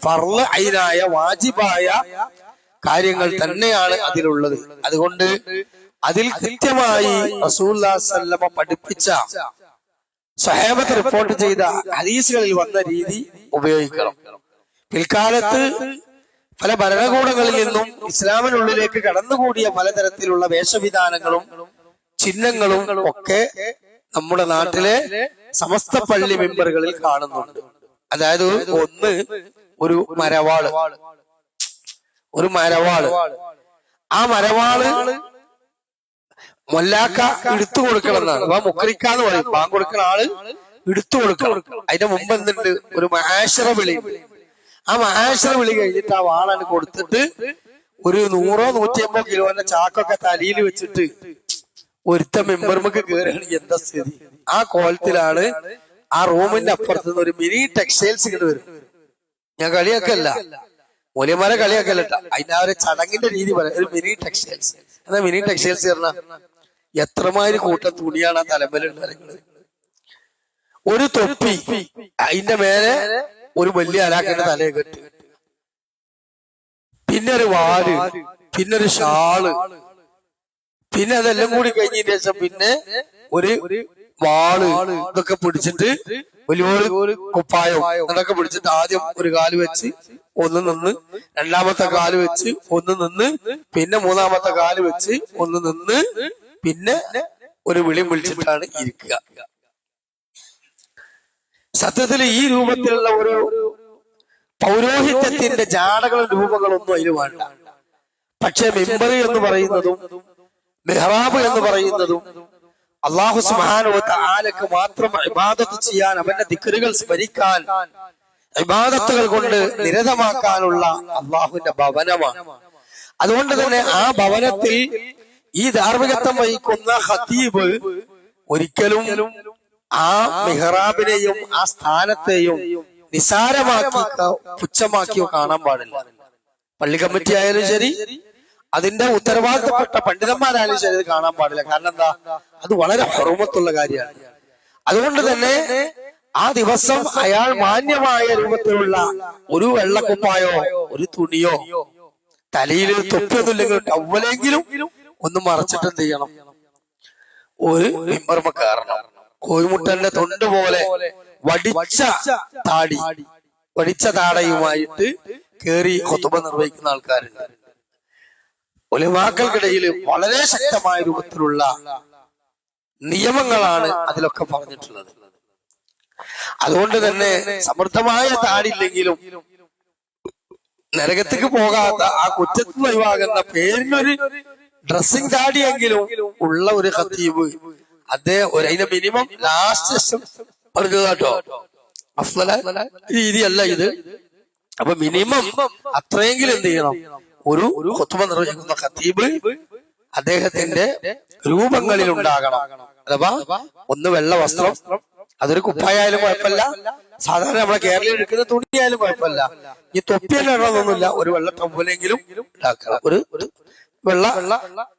ഫർള് ഐനായ വാജിബായ കാര്യങ്ങൾ തന്നെയാണ് അതിലുള്ളത്. അതുകൊണ്ട് അതിൽ കൃത്യമായി റസൂലുള്ളാഹി സ്വല്ലല്ലാഹു അലൈഹി വസല്ലം പഠിപ്പിച്ച സ്വഹാബത്ത് റിപ്പോർട്ട് ചെയ്ത ഹദീസുകളിൽ വന്ന രീതി ഉപയോഗിക്കണം. പിൽക്കാലത്ത് പല ഭരണകൂടങ്ങളിൽ നിന്നും ഇസ്ലാമിനുള്ളിലേക്ക് കടന്നുകൂടിയ പലതരത്തിലുള്ള വേഷവിധാനങ്ങളും ചിഹ്നങ്ങളും ഒക്കെ നമ്മുടെ നാട്ടിലെ സമസ്ത പള്ളി മെമ്പറുകളിൽ കാണുന്നുണ്ട്. അതായത് ഒന്ന്, ഒരു മരവാള്, ആ മരവാള് മൊല്ലാക്ക എടുത്തു കൊടുക്കണം എന്നാണ്. അപ്പൊ മുക്രിക്കാന്ന് പറയും, ബാങ്ക് കൊടുക്കുന്ന ആള് എടുത്തു കൊടുക്കണം. അതിന്റെ മുമ്പ് എന്തുണ്ട്, ഒരു മഹാശറ വിളി. ആ മഹാശറ വിളി കഴിഞ്ഞിട്ട് ആ വാളാണ് കൊടുത്തിട്ട് ഒരു 100-150 കിലോന്റെ ചാക്കൊക്കെ തലയിൽ വെച്ചിട്ട് ഒരുത്ത മെമ്പർമക്ക് കയറുകയാണെങ്കിൽ എന്താ സ്ഥിതി? ആ കോലത്തിലാണ് ആ റൂമിന്റെ അപ്പുറത്ത് നിന്ന് ഒരു മിനി ടെക്സ്റ്റൈൽസ് ഇങ്ങോട്ട് വരും. ഞാൻ കളിയാക്കല്ല, മൂല്യന്മാരെ കളിയാക്കല്ല, അതിന്റെ ആ ഒരു ചടങ്ങിന്റെ രീതി പറയാം. ഒരു മിനി ടെക്സ്റ്റൈൽസ്. എന്നാ മിനി ടെക്സ്റ്റൈൽസ് പറഞ്ഞാൽ എത്രമാതിരി കൂട്ടം തുണിയാണ് ആ തലമേലുണ്ടായിരുന്നത്. ഒരു തൊപ്പി, അതിന്റെ മേലെ ഒരു വലിയ അലാക്കിന്റെ തലയെ കെട്ട്, പിന്നെ ഒരു വാല്, പിന്നെ ഒരു ഷാള്, പിന്നെ അതെല്ലാം കൂടി കഴിഞ്ഞതിന് ശേഷം പിന്നെ ഒരു വാള്, ഇതൊക്കെ പിടിച്ചിട്ട് വലിയൊരു കുപ്പായം അതൊക്കെ പിടിച്ചിട്ട് ആദ്യം ഒരു കാല് വെച്ച് ഒന്ന് നിന്ന്, രണ്ടാമത്തെ കാല് വെച്ച് ഒന്ന് നിന്ന്, പിന്നെ മൂന്നാമത്തെ കാല് വെച്ച് ഒന്ന് നിന്ന്, പിന്നെ ഒരു വിളി വിളിച്ചിട്ടാണ് ഇരിക്കുക. സത്യത്തിൽ ഈ രൂപത്തിലുള്ള ഒരു പൗരോഹിത്യത്തിന്റെ ജാടകളും രൂപങ്ങളൊന്നും അതിന് വേണ്ട. പക്ഷെ മിമ്പർ എന്ന് പറയുന്നതും മെഹ്റാബ് എന്ന് പറയുന്നതും അല്ലാഹു സുബ്ഹാനഹു വ തആലക്ക് മാത്രം ഇബാദത്ത് ചെയ്യാൻ, അവന്റെ ദിക്റുകൾ സ്മരിക്കാൻ, ഇബാദത്തുകൾ കൊണ്ട് നിരതമാക്കാനുള്ള അല്ലാഹുവിന്റെ ഭവനമാണ്. അതുകൊണ്ട് തന്നെ ആ ഭവനത്തിൽ ഈ ധാർമ്മികത്വം വഹിക്കുന്ന ഖതീബ് ഒരിക്കലും ആ മിഹ്റാബിനെയും ആ സ്ഥാനത്തെയും നിസാരമാക്കിയോ പുച്ഛമാക്കിയോ കാണാൻ പാടില്ല. പള്ളി കമ്മിറ്റി ആയാലും ശരി, അതിന്റെ ഉത്തരവാദിത്തപ്പെട്ട പണ്ഡിതന്മാരായാലും ശരി, അത് കാണാൻ പാടില്ല. കാരണം എന്താ, അത് വളരെ ഹുർമത്തുള്ള കാര്യമാണ്. അതുകൊണ്ട് തന്നെ ആ ദിവസം അയാൾ മാന്യമായ രൂപത്തിലുള്ള ഒരു വെള്ളക്കുപ്പായോ ഒരു തുണിയോ തലയിൽ തൊപ്പിയൊന്നുമില്ലെങ്കിൽ ടവലെങ്കിലും ഒന്ന് മറച്ചിട്ട് എന്ത് ചെയ്യണം, ഒരു മിമ്പർമ കയറണം. കോഴിമുട്ടന്റെ തൊണ്ട് പോലെ വടിച്ച താടയുമായിട്ട് കേറി ഖുതുബ നിർവഹിക്കുന്ന ആൾക്കാരുണ്ട്. ഉലമാക്കൾക്കിടയിൽ വളരെ ശക്തമായ രൂപത്തിലുള്ള നിയമങ്ങളാണ് അതിലൊക്കെ പറഞ്ഞിട്ടുള്ളത്. അതുകൊണ്ട് തന്നെ സമൃദ്ധമായ താടില്ലെങ്കിലും നരകത്തേക്ക് പോകാത്ത, ആ കുറ്റത്തിന് ഒഴിവാകുന്ന പേരിനൊരു ഡ്രസ്സിംഗ് താടിയെങ്കിലും ഉള്ള ഒരു ഖതീബ്, അദ്ദേഹം അതിന്റെ മിനിമം ലാസ്റ്റ് പറഞ്ഞതാട്ടോ, അഫ്ളല രീതിയല്ല ഇത്. അപ്പൊ മിനിമം അത്രയെങ്കിലും എന്ത് ചെയ്യണം, ഒരു ഖുതുബ നിർവഹിക്കുന്ന ഖതീബ് അദ്ദേഹത്തിന്റെ രൂപങ്ങളിൽ ഉണ്ടാകണം. അഥവാ ഒന്ന് വെള്ള വസ്ത്രം, അതൊരു കുപ്പായാലും കുഴപ്പമില്ല, സാധാരണ നമ്മളെ കേരളീയ എടുക്കുന്ന തുണിയായാലും കുഴപ്പമില്ല, ഈ തൊപ്പിയെല്ലാം ഇടണമെന്നൊന്നുമില്ല, ഒരു വെള്ള ടവലെങ്കിലും ഉണ്ടാക്കണം. ഒരു വെള്ള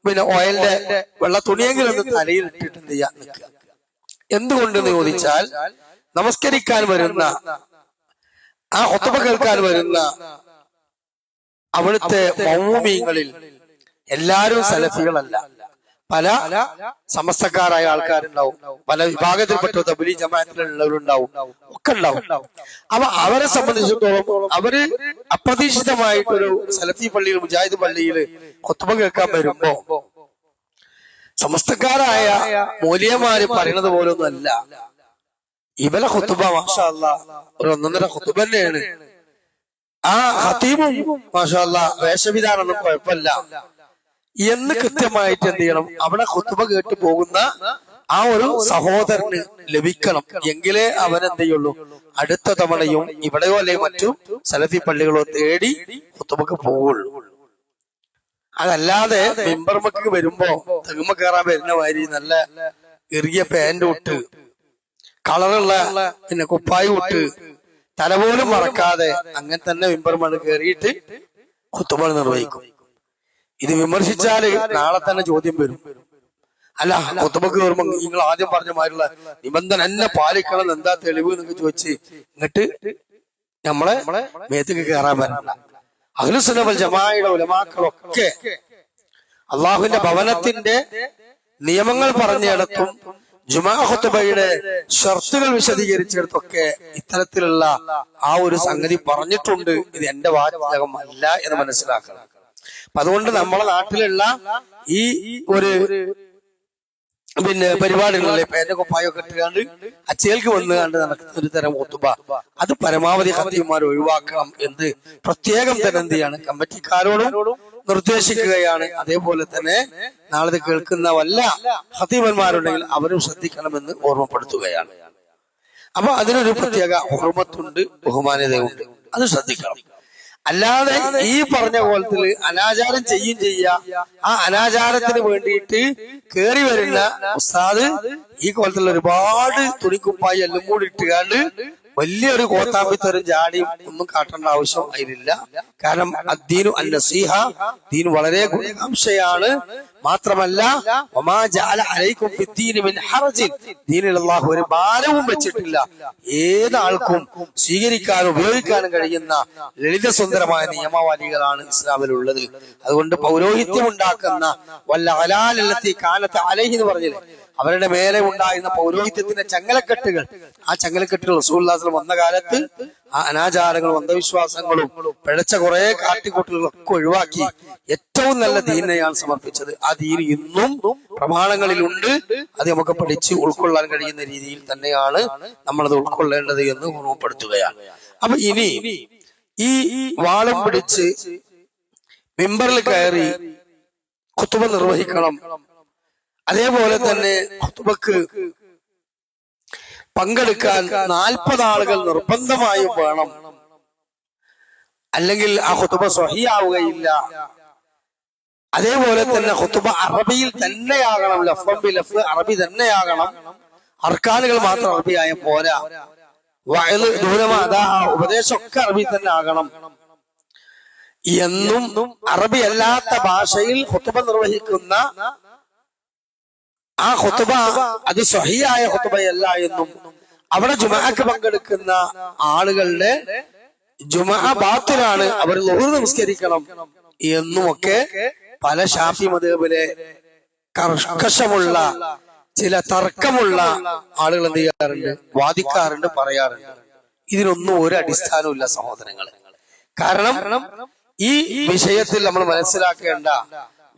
പിന്നെ ഓയിലിന്റെ വെള്ള തുണിയെങ്കിലും ഒന്ന് തലയിൽ ഇട്ടിട്ട് എന്ത് ചെയ്യാൻ നിൽക്കുക. എന്തുകൊണ്ടെന്ന് ചോദിച്ചാൽ, നമസ്കരിക്കാൻ വരുന്ന, ആ ഖുതുബ കേൾക്കാൻ വരുന്ന അവിടുത്തെ മൗമൂമീങ്ങളിൽ എല്ലാവരും സലഫികളല്ല. പല സമസ്തക്കാരായ ആൾക്കാരുണ്ടാവും, പല വിഭാഗത്തിൽപ്പെട്ട തബ്ലീഗ് ജമാഅത്തിലുള്ളവരുണ്ടാവും, ഒക്കെ ഉണ്ടാവും. അപ്പൊ അവരെ സംബന്ധിച്ചിടത്തോളം അവര് അപ്രതീക്ഷിതമായിട്ടൊരു സലഫി പള്ളിയിൽ, മുജാഹിദ് പള്ളിയിൽ ഖുതുബ കേൾക്കാൻ വരുമ്പോ സമസ്തക്കാരായ മൗലിയമാര് പറയുന്നത് പോലൊന്നും അല്ല. ഇവലെ ഖുതുബ മാഷാ അല്ലാഹ് ഒരു ഒന്നൊന്നര ഖുതുബ തന്നെയാണ്. ആ ഖതീബും മാഷാ അല്ലാഹ് വേഷവിധാനൊന്നും കുഴപ്പമില്ല എന്ന് കൃത്യമായിട്ട് എന്ത് ചെയ്യണം, അവിടെ ഖുതുബ കേട്ട് പോകുന്ന ആ ഒരു സഹോദരന് ലഭിക്കണം. എങ്കിലേ അവൻ എന്ത് ചെയ്യുള്ളൂ, അടുത്ത തവണയും ഇവിടെയോ അല്ലെങ്കിൽ മറ്റു സലഫി പള്ളികളോ തേടി ഖുതുബക്ക് പോവുള്ളൂ. അതല്ലാതെ മിമ്പർമക്ക് വരുമ്പോ തെങ്ങുമ കയറാൻ വരുന്ന മാതിരി നല്ല ഇറിയ പാന്റ് ഇട്ട്, കളറുള്ള പിന്നെ കുപ്പായി ഇട്ട്, തല പോലും മറക്കാതെ അങ്ങനെ തന്നെ മിമ്പർമണ് കയറിയിട്ട് ഖുതുബ നിർവഹിക്കും. ഇത് വിമർശിച്ചാല് നാളെ തന്നെ ചോദ്യം വരും. അല്ല ഖുതുബക്ക് വരുമ്പോ നിങ്ങൾ ആദ്യം പറഞ്ഞ മാതിരിയുള്ള നിബന്ധന എന്നെ പാലിക്കണം എന്താ തെളിവ് എന്നൊക്കെ ചോദിച്ച് എന്നിട്ട് നമ്മളെ മേത്തേക്ക് കയറാൻ പറ്റില്ല. അഹ്ലുസുന്ന വൽ ജമാഅയുടെ ഉലമാക്കളൊക്കെ അള്ളാഹുവിന്റെ ഭവനത്തിന്റെ നിയമങ്ങൾ പറഞ്ഞിടത്തും ജുമാ ഖുതുബയുടെ ഷർത്തുകൾ വിശദീകരിച്ചിടത്തൊക്കെ ഇത്തരത്തിലുള്ള ആ ഒരു സംഗതി പറഞ്ഞിട്ടുണ്ട്. ഇത് എന്റെ വാചകമല്ല എന്ന് മനസ്സിലാക്കണം. അപ്പൊ അതുകൊണ്ട് നമ്മളെ നാട്ടിലുള്ള ഈ ഒരു പരിപാടികളല്ലേ പേന്റെ കുപ്പായൊക്കെ ഇട്ടുകാണ്ട് അച്ചേൽക്ക് വന്നു കണ്ട് നടക്കുന്ന ഒരു തരം ഖുതുബ, അത് പരമാവധി ഖത്തീബുമാർ ഒഴിവാക്കണം എന്ന് പ്രത്യേകം തന്നെ എന്ത് ചെയ്യാണ് കമ്മിറ്റിക്കാരോടും നിർദ്ദേശിക്കുകയാണ്. അതേപോലെ തന്നെ നാളെ കേൾക്കുന്ന വല്ല ഖത്തീബന്മാരുണ്ടെങ്കിൽ അവരും ശ്രദ്ധിക്കണമെന്ന് ഓർമ്മപ്പെടുത്തുകയാണ്. അപ്പൊ അതിനൊരു പ്രത്യേക ഹുർമത്തുണ്ട്, ബഹുമാന്യതയുണ്ട്, അത് ശ്രദ്ധിക്കണം. അല്ലാതെ ഈ പറഞ്ഞ കോലത്തില് അനാചാരം ചെയ്യുക, ആ അനാചാരത്തിന് വേണ്ടിയിട്ട് കേറി വരുന്ന ഉസ്താദ് ഈ കോലത്തിലുള്ള ഒരുപാട് തുണിക്കുപ്പായി എല്ലാം കൂടി ഇട്ടുകാണ്ട് വലിയൊരു കോത്താമ്പിത്തരും ജാടിയും ഒന്നും കാട്ടേണ്ട ആവശ്യം അതിലില്ല. കാരണം അദ്ദീനു അന്നസീഹ, ദീൻ വളരെ ഗുണകാംക്ഷയാണ്. മാത്രമല്ല ദീനിൽ അല്ലാഹു ഒരു ഭാരവും വെച്ചിട്ടില്ല. ഏതാൾക്കും സ്വീകരിക്കാനും ഉപയോഗിക്കാനും കഴിയുന്ന ലളിതസുന്ദരമായ നിയമവാദികളാണ് ഇസ്ലാമിലുള്ളത്. അതുകൊണ്ട് പൗരോഹിത്യം ഉണ്ടാക്കുന്ന വല്ല അലാലത്തി കാലത്ത് അലൈഹി എന്ന് പറഞ്ഞില്ലേ, അവരുടെ മേലെ ഉണ്ടായിരുന്ന പൗരോഹിത്യത്തിന്റെ ചങ്ങലക്കെട്ടുകൾ, ആ ചങ്ങലക്കെട്ടുകൾ റസൂലുള്ളാഹി സ്വല്ലല്ലാഹു അലൈഹി വസല്ലം വന്ന കാലത്ത് ആ അനാചാരങ്ങളും അന്ധവിശ്വാസങ്ങളും പിഴച്ച കുറെ കാട്ടിക്കൂട്ടലുകളൊക്കെ ഒഴിവാക്കി ഏറ്റവും നല്ല ദീനെയാണ് സമർപ്പിച്ചത്. ആ ദീൻ ഇന്നും പ്രമാണങ്ങളിലുണ്ട്. അത് നമുക്ക് പഠിച്ച് ഉൾക്കൊള്ളാൻ കഴിയുന്ന രീതിയിൽ തന്നെയാണ് നമ്മളത് ഉൾക്കൊള്ളേണ്ടത് എന്ന് ഓർമ്മപ്പെടുത്തുകയാണ്. അപ്പൊ ഇനി ഈ വാളം പിടിച്ച് മിമ്പറിൽ കയറി ഖുതുബ നിർവഹിക്കണം. അതേപോലെ തന്നെ ഖുതുബക്ക് പങ്കെടുക്കാൻ 40 ആളുകൾ നിർബന്ധമായും വേണം. അല്ലെങ്കിൽ ആ ഖുതുബ സ്വഹീഹാവുകയില്ല. അതേപോലെ തന്നെ ഖുതുബ അറബിയിൽ തന്നെയാകണം, ലഫ്ളൻ ബി ലഫ്ള് അറബി തന്നെയാകണം. അർക്കാനുകൾ മാത്രം അറബിയായ പോരാ. വഅദ് ദൂരമാ അതാ ഉപദേശമൊക്കെ അറബി തന്നെ ആകണം എന്നും അറബി അല്ലാത്ത ഭാഷയിൽ ഖുതുബ നിർവഹിക്കുന്ന ആ ഖുതുബ അത് സ്വഹീഹായ ഖുതുബയല്ല എന്നും അവിടെ ജുമുഅക്ക് പങ്കെടുക്കുന്ന ആളുകളുടെ ജുമുഅ ബാത്തിലാണ്, അവർ ളുഹ്ർ നമസ്കരിക്കണം എന്നുമൊക്കെ പല ശാഫി മദ്ഹബിലെ കർക്കശമുള്ള ചില തർക്കമുള്ള ആളുകൾ എന്ത് ചെയ്യാറുണ്ട്, വാദിക്കാറുണ്ട്, പറയാറുണ്ട്. ഇതിനൊന്നും ഒരു അടിസ്ഥാനമില്ല സഹോദരങ്ങളെ. കാരണം ഈ വിഷയത്തിൽ നമ്മൾ മനസ്സിലാക്കേണ്ട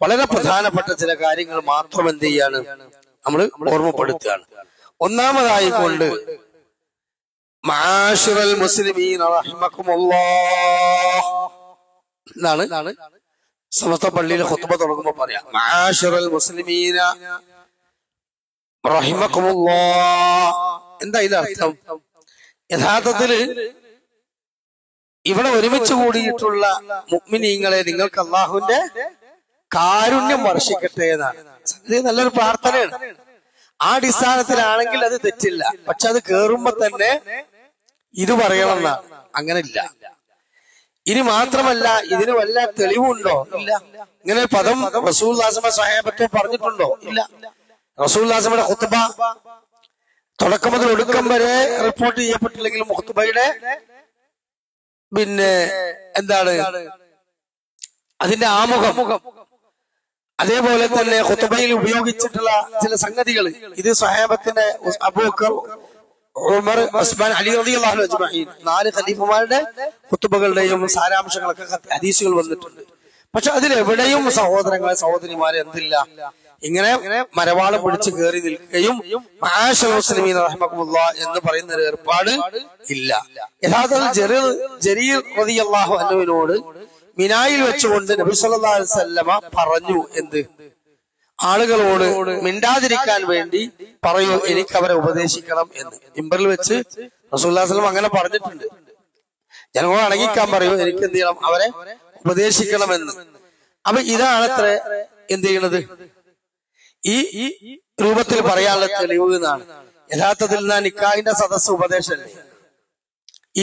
വളരെ പ്രധാനപ്പെട്ട ചില കാര്യങ്ങൾ മാത്രം എന്ത് ചെയ്യാണ് നമ്മൾ ഓർമ്മപ്പെടുത്തുകയാണ്. ഒന്നാമതായിക്കൊണ്ട് മആശിറൽ മുസ്ലിമീൻ റഹിമക്കുമുല്ലാഹ് എന്നാണ് സമസ്ത പള്ളിയിൽ ഖുതുബ തുടങ്ങുമ്പോൾ പറയാം. മആശിറൽ മുസ്ലിമീന റഹിമക്കുമുല്ലാഹ്. എന്താ ഇതിന്റെ അർത്ഥം? യഥാർത്ഥത്തില് ഇവിടെ ഒരുമിച്ച് കൂടിയിട്ടുള്ള മുഅ്മിനീങ്ങളെ നിങ്ങൾക്ക് അല്ലാഹുവിന്റെ കാരുണ്യം വർഷിക്കട്ടെ എന്നാണ്. ഇത് നല്ലൊരു പ്രാർത്ഥനയാണ്. ആ അടിസ്ഥാനത്തിലാണെങ്കിൽ അത് തെറ്റില്ല. പക്ഷെ അത് കേറുമ്പോ തന്നെ ഇത് പറയണം എന്നാണ്. അങ്ങനെ ഇല്ല. ഇനി മാത്രമല്ല, ഇതിന് വല്ല തെളിവുണ്ടോ? ഇല്ല. ഇങ്ങനെ പദം റസൂലുള്ളാഹി സ്വഹാബത്തെ പറഞ്ഞിട്ടുണ്ടോ? ഇല്ല. റസൂലുള്ളാഹിയുടെ ഖുതുബ തുടക്കം മുതൽ ഒടുക്കം വരെ റിപ്പോർട്ട് ചെയ്യപ്പെട്ടില്ലെങ്കിലും ഖുതുബയുടെ എന്താണ് അതിന്റെ ആമുഖം, അതേപോലെ തന്നെ ഖുതുബയിൽ ഉപയോഗിച്ചിട്ടുള്ള ചില സംഗതികൾ, ഇത് സ്വഹാബത്തിന്റെ അബൂബക്കർ, ഉമർ, ഉസ്മാൻ, അലി റളിയല്ലാഹു അൻഹു അജ്മഈൻ 4 ഖലീഫമാരുടെ ഖുതുബകളുടെയും സാരാംശങ്ങളൊക്കെ ഹദീസുകൾ വന്നിട്ടുണ്ട്. പക്ഷെ അതിലെവിടെയും സഹോദരങ്ങളെ സഹോദരിമാരെ എന്തില്ല, ഇങ്ങനെ മരവാളം പിടിച്ച് കയറി നിൽക്കുകയും മആശിറൽ മുസ്ലിമീൻ റഹിമക്കുമുല്ലാഹ് എന്ന് പറയുന്ന ഒരു ഏർപ്പാട് ഇല്ല. യഥാർത്ഥത്തിൽ ജരീർ റളിയല്ലാഹു അൻഹുവിനോട് മിനായിൽ വെച്ചുകൊണ്ട് നബി സല്ലല്ലാഹു അലൈഹി വസല്ലമ പറഞ്ഞു, എന്ത്, ആളുകളോട് മിണ്ടാതിരിക്കാൻ വേണ്ടി പറയൂ, എനിക്ക് അവരെ ഉപദേശിക്കണം എന്ന്. മിമ്പറിൽ വെച്ച് റസൂലുള്ളാഹി സ്വല്ലല്ലാഹു അലൈഹി വസല്ലം അങ്ങനെ പറഞ്ഞിട്ടുണ്ട്. ജനങ്ങളോട് അടങ്ങിക്കാൻ പറയൂ, എനിക്ക് എന്ത് ചെയ്യണം, അവരെ ഉപദേശിക്കണമെന്ന്. അപ്പൊ ഇതാണത്ര എന്ത് ചെയ്യണത്, ഈ രൂപത്തിൽ പറയാനുള്ള തെളിവ് എന്നാണ്. യഥാർത്ഥത്തിൽ നിക്കാഹിന്റെ സദസ്സ് ഉപദേശല്ലേ,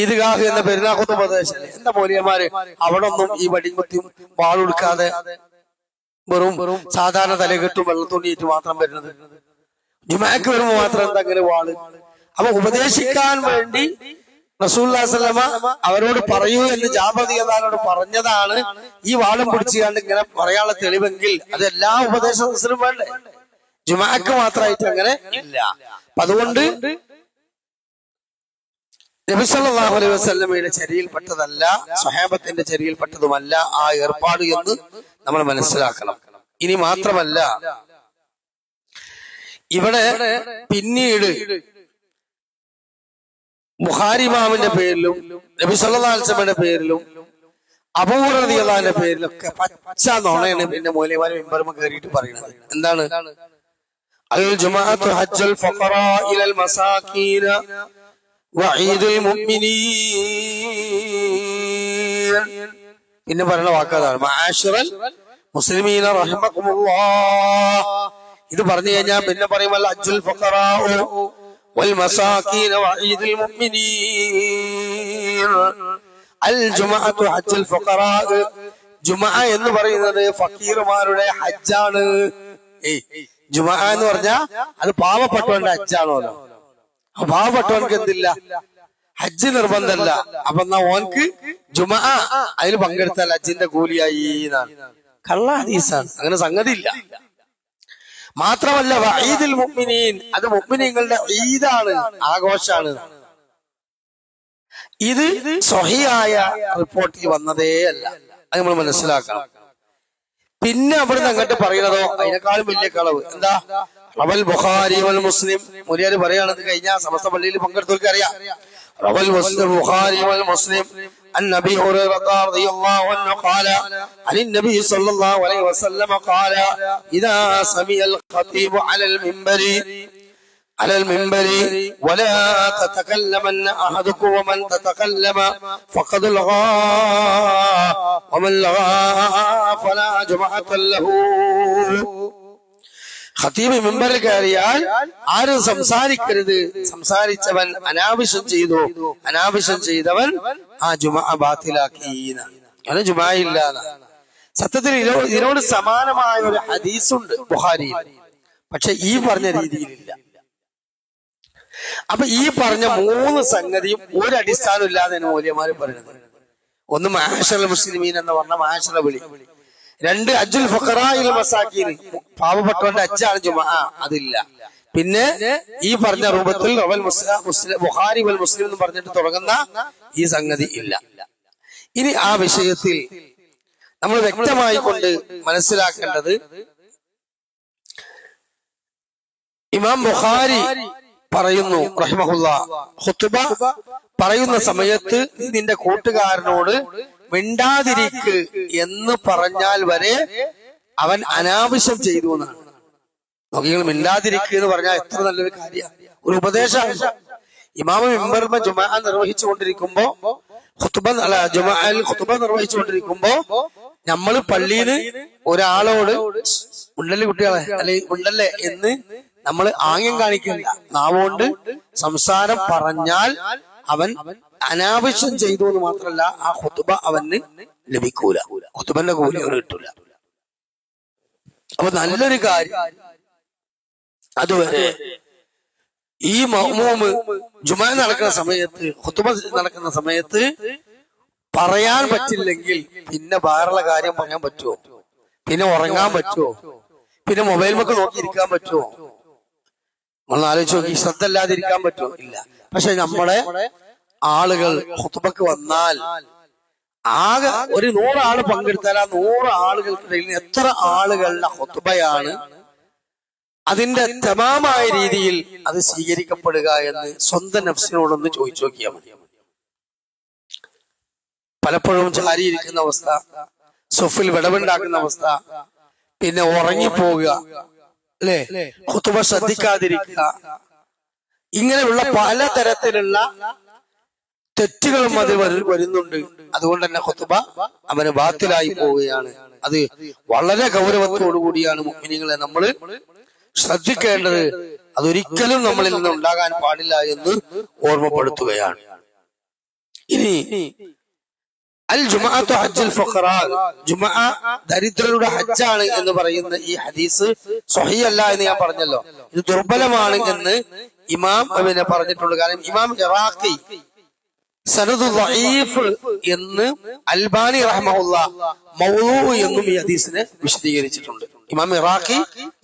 ഈദ്ഗാഹ് എന്ന പെരുന്നാഖുത്ത് ഉപദേശല്ലേ. എന്താ മൗലവിമാര് അവിടെ ഒന്നും ഈ വടികുത്തിയും വാളെടുക്കാതെ വെറും സാധാരണ തലകെട്ടും വെള്ളത്തുണിയിട്ട് മാത്രം വരുന്നത്. ജുമാക്ക് വരുമ്പോ മാത്രം എന്താ അങ്ങനെ വാള്? അപ്പൊ ഉപദേശിക്കാൻ വേണ്ടി റസൂലുള്ളാഹി സ്വല്ലല്ലാഹു അലൈഹി വസല്ലമ അവരോട് പറയൂ എന്ന് ജാബിർ റളിയല്ലാഹു പറഞ്ഞതാണ്. ഈ വാളും പിടിച്ചുകൊണ്ട് ഇങ്ങനെ പറയാനുള്ള തെളിവെങ്കിൽ അത് എല്ലാ ഉപദേശത്തിനും വേണ്ടേ? ജുമാക്ക് മാത്രമായിട്ട് അങ്ങനെ ഇല്ല. അപ്പൊ അതുകൊണ്ട് നബി സല്ലല്ലാഹു അലൈഹി വസല്ലമയുടെ ചര്യയിൽപ്പെട്ടതല്ല, സ്വഹാബത്തിന്റെ ചര്യയിൽപ്പെട്ടതുമല്ല ആ ഏർപ്പാട് എന്ന് നമ്മൾ മനസ്സിലാക്കണം. ഇനി മാത്രമല്ല, ഇവിടെ പിന്നീട് ബുഖാരി ഇമാമിന്റെ പേരിലും നബി സല്ലല്ലാഹു അലൈഹി വസല്ലമയുടെ പേരിലും അബൂ ഹുറൈറ റളിയല്ലാഹു അൻഹുവിന്റെ പേരിലൊക്കെ പച്ച നുണയാണ് പിന്നെ മൗലവിമാരെ മിമ്പറുമേ കയറിയിട്ട് പറയുന്നത്. എന്താണ്? അൽ ജുമാഅത്തു ഹജ്ജുൽ ഫഖറാ ഇലൽ മസാകീന വഈദുൽ മുഅ്മിനീൻ. പിന്നെ പറയുന്ന വാക്കാണ് മആശിറൽ മുസ്ലിമീന റഹിമകുമുല്ലാഹ്. ഇത് പറഞ്ഞു കഴിഞ്ഞാൽ പിന്നെ പറയുമല്ല ഹജ്ജുൽ ഫഖറാ വൽ മസാകീന വഈദുൽ മുഅ്മിനീൻ. അൽ ജുമുഅത്തു ഹജ്ജുൽ ഫഖറാ, ജുമുഅ എന്ന് പറയുന്നത് ഫക്കീറുമാരുടെ ഹജ്ജാണ്. ജുമുഅ എന്ന് പറഞ്ഞാൽ അത് പാവപ്പെട്ടവന്റെ ഹജ്ജാണോ? പാവപ്പെട്ടവൻക്ക് എന്തില്ല? ഹജ്ജ് നിർബന്ധമല്ല. അപ്പൊ എന്നാ ഓൻക്ക് ജുമുഅ അതിൽ പങ്കെടുത്താൽ ഹജ്ജിന്റെ കൂലിയായി എന്നാണ്. കള്ള ഹദീസാണ്, അങ്ങനെ സംഗതി ഇല്ല. മാത്രമല്ല വഈദുൽ മുഅ്മിനീൻ, അത് മുഅ്മിനീങ്ങളുടെ ഈദാണ്, ആഘോഷാണ്. ഇത് സ്വഹീഹായ റിപ്പോർട്ടിൽ വന്നതേ അല്ല, അത് നമ്മൾ മനസ്സിലാക്കണം. പിന്നെ അവിടുന്ന് അങ്ങോട്ട് പറയുന്നതോ അതിനേക്കാളും വലിയ കളവ്. എന്താ? റവൽ ബുഖാരി വൽ മുസ്ലിം. മുരിയാര് പറയുകയാണെന്ന് കഴിഞ്ഞാൽ സമസ്ത പള്ളിയിൽ പങ്കെടുത്തവർക്ക് അറിയാം. റവൽ ബുഖാരി വൽ മുസ്ലിം عن أبي هريرة رضي الله عنه قال عن النبي صلى الله عليه وسلم قال إذا سمع الخطيب على المنبر ولا تتكلمن أحدكم ومن تتكلم فقد لغى ومن لغى فلا جمعة له. ഖതീബ് മിമ്പറിൽ കയറിയാൽ ആരും സംസാരിക്കരുത്, സംസാരിച്ചവൻ അനാവശ്യം ചെയ്തു, അനാവശ്യം ചെയ്തവൻ ആ ജുമുഅ ബാത്തിലാക്കി, അത് ജുമുഅ ഇല്ല. സത്യത്തിൽ ഇതിനോട് സമാനമായ ഒരു ഹദീസുണ്ട് ബുഖാരിയിൽ, പക്ഷെ ഈ പറഞ്ഞ രീതിയിലില്ല. അപ്പൊ ഈ പറഞ്ഞ മൂന്ന് സംഗതിയും ഒരു അടിസ്ഥാനം ഇല്ലാതെ മൗലവിമാര് പറയുന്നത്. ഒന്ന് മഅശറൽ മുസ്ലിമീൻ എന്ന് പറഞ്ഞ മഅശറ വിളി. രണ്ട് ഹജ്ജുൽ ഫഖറാ ഇൽ മസാകീൻ, പാവപ്പെട്ടവന്റെ ഹജ്ജാണ് ജുമുഅ, അതില്ല. പിന്നെ ഈ പറഞ്ഞ രൂപത്തിൽ ബുഖാരി വൽ മുസ്ലിം എന്ന് പറഞ്ഞിട്ട് തുടങ്ങുന്ന ഈ സംഗതി ഇല്ല. ഇനി ആ വിഷയത്തിൽ നമ്മൾ വ്യക്തമായി കൊണ്ട് മനസ്സിലാക്കേണ്ടത്, ഇമാം ബുഖാരി പറയുന്നു റഹിമഹുല്ലാഹ്, ഖുത്ബ പറയുന്ന സമയത്ത് നിന്റെ കൂട്ടുകാരനോട് മിണ്ടാതിരിക്ക് എന്ന് പറഞ്ഞാൽ വരെ അവൻ അനാവശ്യം ചെയ്തു എന്നാണ്. നോക്കിങ്ങൾ, മിണ്ടാതിരിക്കുക എന്ന് പറഞ്ഞാൽ എത്ര നല്ലൊരു കാര്യമാണ്, ഒരു ഉപദേശമാണ്. ഇമാമ മിമ്പറിൽ ജുമുഅ നിർവഹിച്ചുകൊണ്ടിരിക്കുമ്പോ ഖുത്ബ നിർവഹിച്ചുകൊണ്ടിരിക്കുമ്പോ നമ്മൾ പള്ളിയിൽ ഒരാളോട് ഉണ്ടല്ലേ കുട്ടികളെ അല്ലെങ്കിൽ ഉണ്ടല്ലേ എന്ന് നമ്മൾ ആംഗ്യം കാണിക്കില്ല. നാവുകൊണ്ട് സംസാരം പറഞ്ഞാൽ അവൻ അനാവശ്യം ചെയ്തു എന്ന് മാത്രമല്ല, ആ ഖുത്ബ അവന് ലഭിക്കൂല, ഖുത്ബന്റെ കൂലി അവന് കിട്ടൂല. അപ്പൊ നല്ലൊരു കാര്യം. അതുവരെ ഈ മഅ്മൂമ് ജുമുഅ നടക്കുന്ന സമയത്ത്, ഖുത്ബ നടക്കുന്ന സമയത്ത് പറയാൻ പറ്റില്ലെങ്കിൽ പിന്നെ വേറുള്ള കാര്യം പറയാൻ പറ്റുമോ? പിന്നെ ഉറങ്ങാൻ പറ്റുമോ? പിന്നെ മൊബൈൽ മൊക്കെ നോക്കിയിരിക്കാൻ പറ്റുമോ? നമ്മൾ ആലോചിച്ച് നോക്കി, ശ്രദ്ധ ഇല്ലാതിരിക്കാൻ പറ്റുമോ? ഇല്ല. പക്ഷെ നമ്മുടെ ആളുകൾ ഖുത്ബക്ക് വന്നാൽ ആകെ ഒരു 100 ആള് പങ്കെടുത്താൽ ആ 100 ആളുകൾക്കിടയിൽ എത്ര ആളുകളുടെ ഖുത്ബയാണ് അതിന്റെ തമാമായ രീതിയിൽ അത് സ്വീകരിക്കപ്പെടുക എന്ന് സ്വന്തം നഫ്സിനോടൊന്ന് ചോദിച്ചു നോക്കിയാൽ മതി. പലപ്പോഴും ചാരിയിരിക്കുന്ന അവസ്ഥ, സൊഫിൽ വിടവുണ്ടാക്കുന്ന അവസ്ഥ, പിന്നെ ഉറങ്ങിപ്പോവുക, അല്ലെ, ഖുത്ബ ശ്രദ്ധിക്കാതിരിക്കുക, ഇങ്ങനെയുള്ള പലതരത്തിലുള്ള തെറ്റുകളും അതിൽ വരുന്നുണ്ട്. അതുകൊണ്ട് തന്നെ ഖുത്ബ അവന് ബാത്തിലായി പോവുകയാണ്. അത് വളരെ ഗൗരവത്തോടു കൂടിയാണ് മുഅ്മിനീങ്ങളെ നമ്മൾ ശ്രദ്ധിക്കേണ്ടത്. അതൊരിക്കലും നമ്മളിൽ നിന്ന് ഉണ്ടാകാൻ പാടില്ല എന്ന് ഓർമ്മപ്പെടുത്തുകയാണ്. ഇനി അൽ ജുമഅത്തു ഹജ്ജുൽ ഫഖറാ, ജുമഅ ദരിദ്രരുടെ ഹജ്ജാണ് എന്ന് പറയുന്ന ഈ ഹദീസ് സ്വഹീഹ് അല്ല എന്ന് ഞാൻ പറഞ്ഞല്ലോ. ഇത് ദുർബലമാണ് എന്ന് ഇമാം പിന്നെ പറഞ്ഞിട്ടുണ്ട്. കാരണം ഇമാം ഇറാഖി സനദു ദഈഫ് എന്ന് അൽബാനി റഹ്മഹുല്ലാ മൗളൂ എന്നും ഈ ഹദീസിനെ വിശദീകരിച്ചിട്ടുണ്ട്. ഇമാം ഇറാഖി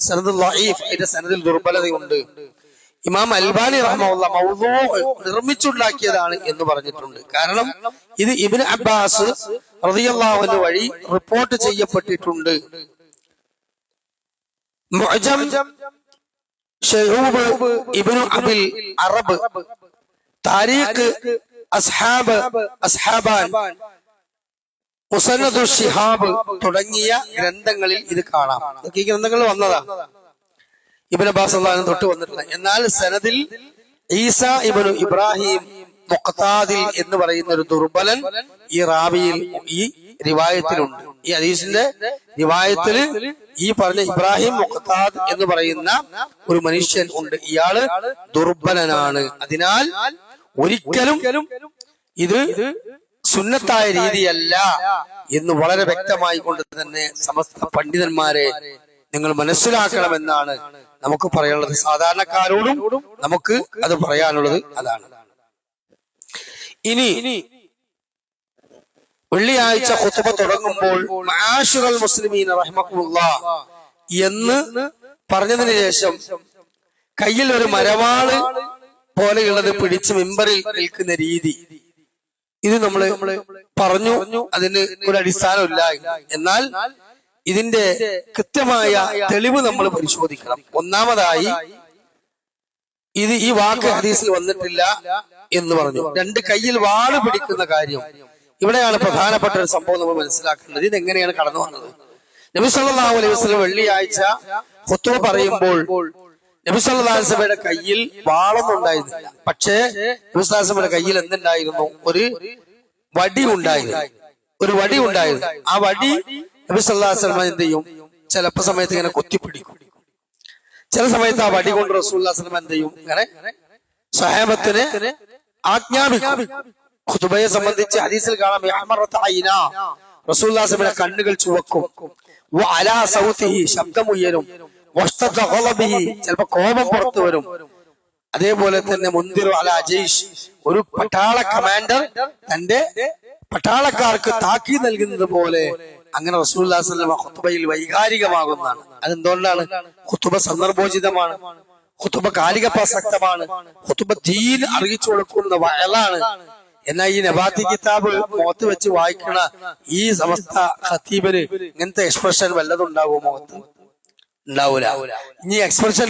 സനദു ദഈഫ്, അതിന്റെ സനദിൽ ദുർബലതയുണ്ട്. ഇമാം അൽബാനി റഹ്മഹുല്ലാ മൗളൂ നിർമ്മിച്ചുണ്ടാക്കിയതാണ് എന്ന് പറഞ്ഞിട്ടുണ്ട്. കാരണം ഇത് ഇബ്നു അബ്ബാസ് റളിയല്ലാഹു അൻഹു വഴി റിപ്പോർട്ട് ചെയ്യപ്പെട്ടിട്ടുണ്ട്. മുഅ്ജം ശൈഊബ് ഇബ്നു അബിൽ അറബ്, താരീഖ് അസ്ഹാബാൻ, മുസന്നദു ശിഹാബ് തുടങ്ങിയ ഗ്രന്ഥങ്ങളിൽ ഇത് കാണാം. ഈ ഗ്രന്ഥങ്ങൾ വന്നതാണ്, ഇബ്നു അബ്ബാസ് തൊട്ട് വന്നിട്ടില്ല. എന്നാൽ സനദിൽ ഈസ ഇബ്നു ഇബ്രാഹിം മുഖ്താദിൽ എന്ന് പറയുന്ന ഒരു ദുർബലൻ ഈ റാവിയിൽ, ഈ റിവായത്തിലുണ്ട്. ഈ ഹദീസിന്റെ റിവായത്തിൽ ഈ പറഞ്ഞ ഇബ്രാഹിം മുഖ്താദ് എന്ന് പറയുന്ന ഒരു മനുഷ്യൻ ഉണ്ട്. ഇയാള് ദുർബലനാണ്. അതിനാൽ ഒരിക്കലും ഇത് സുന്നത്തായ രീതിയല്ല എന്ന് വളരെ വ്യക്തമായി കൊണ്ട് തന്നെ സമസ്ത പണ്ഡിതന്മാരെ നിങ്ങൾ മനസ്സിലാക്കണമെന്നാണ് നമുക്ക് പറയാനുള്ളത്. സാധാരണക്കാരോടും നമുക്ക് അത് പറയാനുള്ളത് അതാണ്. ഇനി വെള്ളിയാഴ്ച ഖുത്ബ തുടങ്ങുമ്പോൾ മആശിറൽ മുസ്ലിമീന റഹിമഹുല്ലാഹ് എന്ന് പറഞ്ഞതിന് ശേഷം കയ്യിൽ ഒരു മരവാള് പോലെയുള്ളത് പിടിച്ച് മിമ്പറിൽ നിൽക്കുന്ന രീതി, ഇത് നമ്മൾ പറഞ്ഞു. അതിന് ഒരു അടിസ്ഥാനമില്ല. എന്നാൽ ഇതിന്റെ കൃത്യമായ തെളിവ് നമ്മൾ പരിശോധിക്കണം. ഒന്നാമതായി ഇത് ഈ വാക്ക് ഹദീസിൽ വന്നിട്ടില്ല എന്ന് പറഞ്ഞു. രണ്ട് കയ്യിൽ വാള് പിടിക്കുന്ന കാര്യം, ഇവിടെയാണ് പ്രധാനപ്പെട്ട ഒരു സംഭവം നമ്മൾ മനസ്സിലാക്കേണ്ടത്. ഇതെങ്ങനെയാണ് കടന്നു വന്നത്? നബി സല്ലല്ലാഹു അലൈഹി വസല്ലം വെള്ളിയാഴ്ച ഖുത്ബ പറയുമ്പോൾ നബി സല്ലല്ലാഹു അലൈഹി വസല്ലമയുടെ കയ്യിൽ വാളൊന്നും ഉണ്ടായിരുന്നില്ല. പക്ഷേ നബി സല്ലല്ലാഹു അലൈഹി വസല്ലമയുടെ കയ്യിൽ എന്തുണ്ടായിരുന്നു? ഒരു വടി ഉണ്ടായിരുന്നു. ഒരു വടി ഉണ്ടായിരുന്നു. ആ വടി നബി സല്ലല്ലാഹു അലൈഹി വസല്ലം എന്ത് ചെയ്യും? ചിലപ്പോ സമയത്ത് ഇങ്ങനെ കുത്തിപ്പിടിക്കും. ചില സമയത്ത് ആ വടി കൊണ്ട് റസൂലുള്ളാഹി സ്വല്ലല്ലാഹു അലൈഹി വസല്ലം എന്ത് ചെയ്യും? ഇങ്ങനെ സ്വഹാബത്തിനെ ആജ്ഞാപിക്കും. ഖുത്ബയെ സംബന്ധിച്ച് ഹദീസിൽ കാണാം, റസൂലുള്ളാഹി സ്വല്ലല്ലാഹു അലൈഹി വസല്ലം കണ്ണുകൾ ചുവക്കും, വഅലാ സൗതിഹി ശബ്ദം ഉയരും, വസ്തദ ഖലബിഹി ചിലപ്പോ കോപം പുറത്തു വരും. അതേപോലെ തന്നെ മുൻദിറു അലാ ജയ്ഷ്, ഒരു പട്ടാള കമാൻഡർ തന്റെ പട്ടാളക്കാർക്ക് താക്കീത് നൽകുന്നത് പോലെ അങ്ങനെ റസൂലുള്ളാഹി സ്വല്ലല്ലാഹു അലൈഹി വസല്ലം ഖുത്ബയിൽ വൈകാരികമാകുന്നതാണ്. അതെന്തുകൊണ്ടാണ്? ഖുത്ബ സന്ദർഭോചിതമാണ്, ഖുത്ബ കാലിക പ്രസക്തമാണ്, ഖുത്ബ ദീൻ അറിയിച്ചു കൊടുക്കുന്ന വഅലാണ്. എന്നാൽ ഈ നബാത്തി കിതാബ് മുഖത്ത് വെച്ച് വായിക്കണ ഈ സമസ്ത ഖതീബിന് ഇങ്ങനത്തെ എക്സ്പ്രഷൻ വല്ലതും ഉണ്ടാവുമോ? മുഖത്ത് ഉണ്ടാവൂല. ഇനി എക്സ്പ്രഷൻ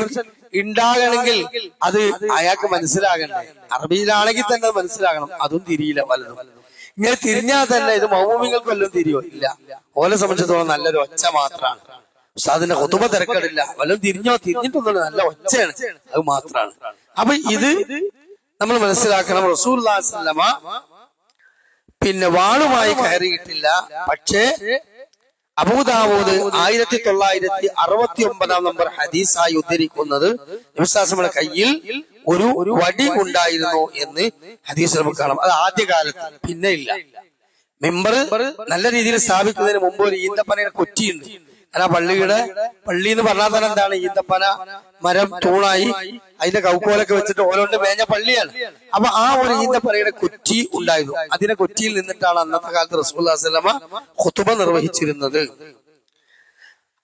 ഉണ്ടാകണമെങ്കിൽ അത് അയാൾക്ക് മനസ്സിലാകണ്ടേ? അറബിയിലാണെങ്കിൽ തന്നെ മനസ്സിലാകണം. അതും തിരിയില്ല പലതും. ഇങ്ങനെ തിരിഞ്ഞാൽ തന്നെ ഇത് മൗമൂമിങ്ങൾക്ക് വല്ലതും തിരിയോ? ഇല്ല. ഓലെ സംബന്ധിച്ചിടത്തോളം നല്ലൊരു ഒച്ച മാത്രമാണ്. ഉസ്താദിന്റെ ഖുത്ബ തിരക്കടില്ല, വല്ലതും തിരിഞ്ഞിട്ടൊന്നുമില്ല, നല്ല ഒച്ചയാണ്, അത് മാത്രമാണ്. അപ്പൊ ഇത് നമ്മൾ മനസ്സിലാക്കണം. റസൂലുള്ളാഹി സ്വല്ലല്ലാഹു അലൈഹി വസല്ലമ പിന്നെ വാളുമായി കയറിയിട്ടില്ല. പക്ഷേ അബൂദാവൂദ് 1969 നമ്പർ ഹദീസായി ഉദ്ധരിക്കുന്നത് നബി സല്ലല്ലാഹു അലൈഹി വസല്ലമയുടെ കയ്യിൽ ഒരു വടി ഉണ്ടായിരുന്നു എന്ന് ഹദീസിൽ നമുക്ക് കാണാം. അത് ആദ്യകാലത്ത്, പിന്നെ ഇല്ല. മെമ്പർ നല്ല രീതിയിൽ സ്ഥാപിക്കുന്നതിന് മുമ്പ് ഒരു ഈന്തപ്പനയുടെ കൊറ്റിയുണ്ട്. അല്ല, പള്ളി എന്ന് പറഞ്ഞാൽ തന്നെ എന്താണ്? ഈന്തപ്പന മരം തൂണായി അതിന്റെ കൗക്കോലൊക്കെ വെച്ചിട്ട് ഓരോണ്ട് മേഞ്ഞ പള്ളിയാണ്. അപ്പൊ ആ ഒരു ഈന്തപ്പനയുടെ കൊറ്റി ഉണ്ടായിരുന്നു. അതിന്റെ കൊറ്റിയിൽ നിന്നിട്ടാണ് അന്നത്തെ കാലത്ത് റസൂലുള്ളാഹി സ്വല്ലല്ലാഹു അലൈഹി വസല്ലമ ഖുത്ബ നിർവഹിച്ചിരുന്നത്.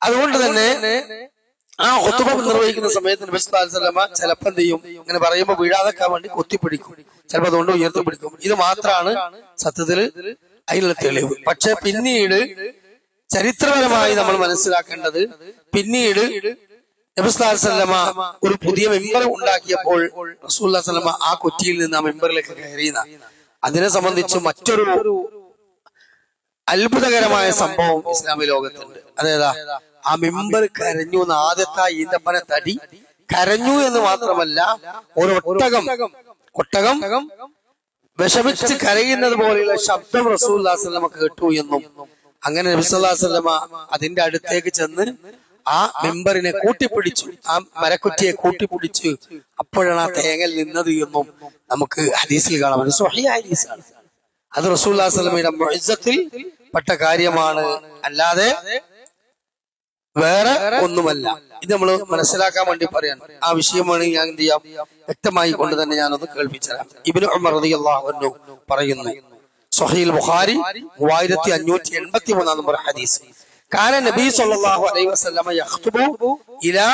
അതുകൊണ്ട് തന്നെ ആ ഖുത്ബ നിർവഹിക്കുന്ന സമയത്ത് നബി സല്ലല്ലാഹു അലൈഹി വസല്ലമ ചിലപ്പോൾ എന്ത് ചെയ്യും? ഇങ്ങനെ പറയുമ്പോൾ വീഴാതെക്കാൻ വേണ്ടി കൊത്തിപ്പിടിക്കും, ചിലപ്പോൾ അതുകൊണ്ട് ഉയർത്തിപ്പിടിക്കും. ഇത് മാത്രമാണ് സത്യത്തിൽ അതിനുള്ള തെളിവ്. പക്ഷെ പിന്നീട് ചരിത്രപരമായി നമ്മൾ മനസ്സിലാക്കേണ്ടത്, പിന്നീട് നബി സല്ലല്ലാഹു അലൈഹി വസല്ലമ ഒരു പുതിയ മെമ്പർ ഉണ്ടാക്കിയപ്പോൾ റസൂലുള്ളാഹി സ്വല്ലല്ലാഹു അലൈഹി വസല്ലമ ആ കൊറ്റിയിൽ നിന്ന് ആ മെമ്പറിലേക്ക് കയറിയുന്ന അതിനെ സംബന്ധിച്ച് മറ്റൊരു അത്ഭുതകരമായ സംഭവം ഇസ്ലാമിക ലോകത്തുണ്ട്. അതേതാ? ആ മെമ്പർ കരഞ്ഞു എന്ന്. ആദ്യത്തെ ഈന്തപ്പന തടി കരഞ്ഞു എന്ന് മാത്രമല്ല, ഒരു ഒട്ടകം വിഷമിച്ച് കരയുന്നത് പോലെയുള്ള ശബ്ദം റസൂലുള്ളാഹി സ്വല്ലല്ലാഹു അലൈഹി വസല്ലമ കേട്ടു എന്നും, അങ്ങനെ നബി സല്ലല്ലാഹു അലൈഹി വസല്ലമ അതിന്റെ അടുത്തേക്ക് ചെന്ന് ആ മെമ്പറിനെ കൂട്ടിപ്പിടിച്ചു, ആ മരക്കുറ്റിയെ കൂട്ടിപ്പിടിച്ചു. അപ്പോഴാണ് ആ തേങ്ങൽ നിന്നത് എന്നും നമുക്ക് ഹദീസിൽ കാണാം. സ്വഹീഹ് ഹദീസാണ്. അത് റസൂലുള്ളാഹി സ്വല്ലല്ലാഹു അലൈഹി വസല്ലമയുടെ മുഇസ്സത്തിൽ പെട്ട കാര്യമാണ്, അല്ലാതെ വേറെ ഒന്നുമല്ല. ഇത് നമ്മൾ മനസ്സിലാക്കാൻ വേണ്ടി പറയാൻ ആ വിഷയമാണ് ഞാൻ എന്ത് ചെയ്യാം വ്യക്തമായി കൊണ്ട് തന്നെ ഞാനൊന്ന് കേൾപ്പിച്ചരാം. ഇബ്നു ഉമർ റളിയല്ലാഹു അൻഹു പറയുന്നു, സ്വഹീഹുൽ ബുഖാരി 3583 നമ്പർ ഹദീസ്, കാന നബി സല്ലല്ലാഹു അലൈഹി വസല്ലമ യഖ്തുബു ഇലാ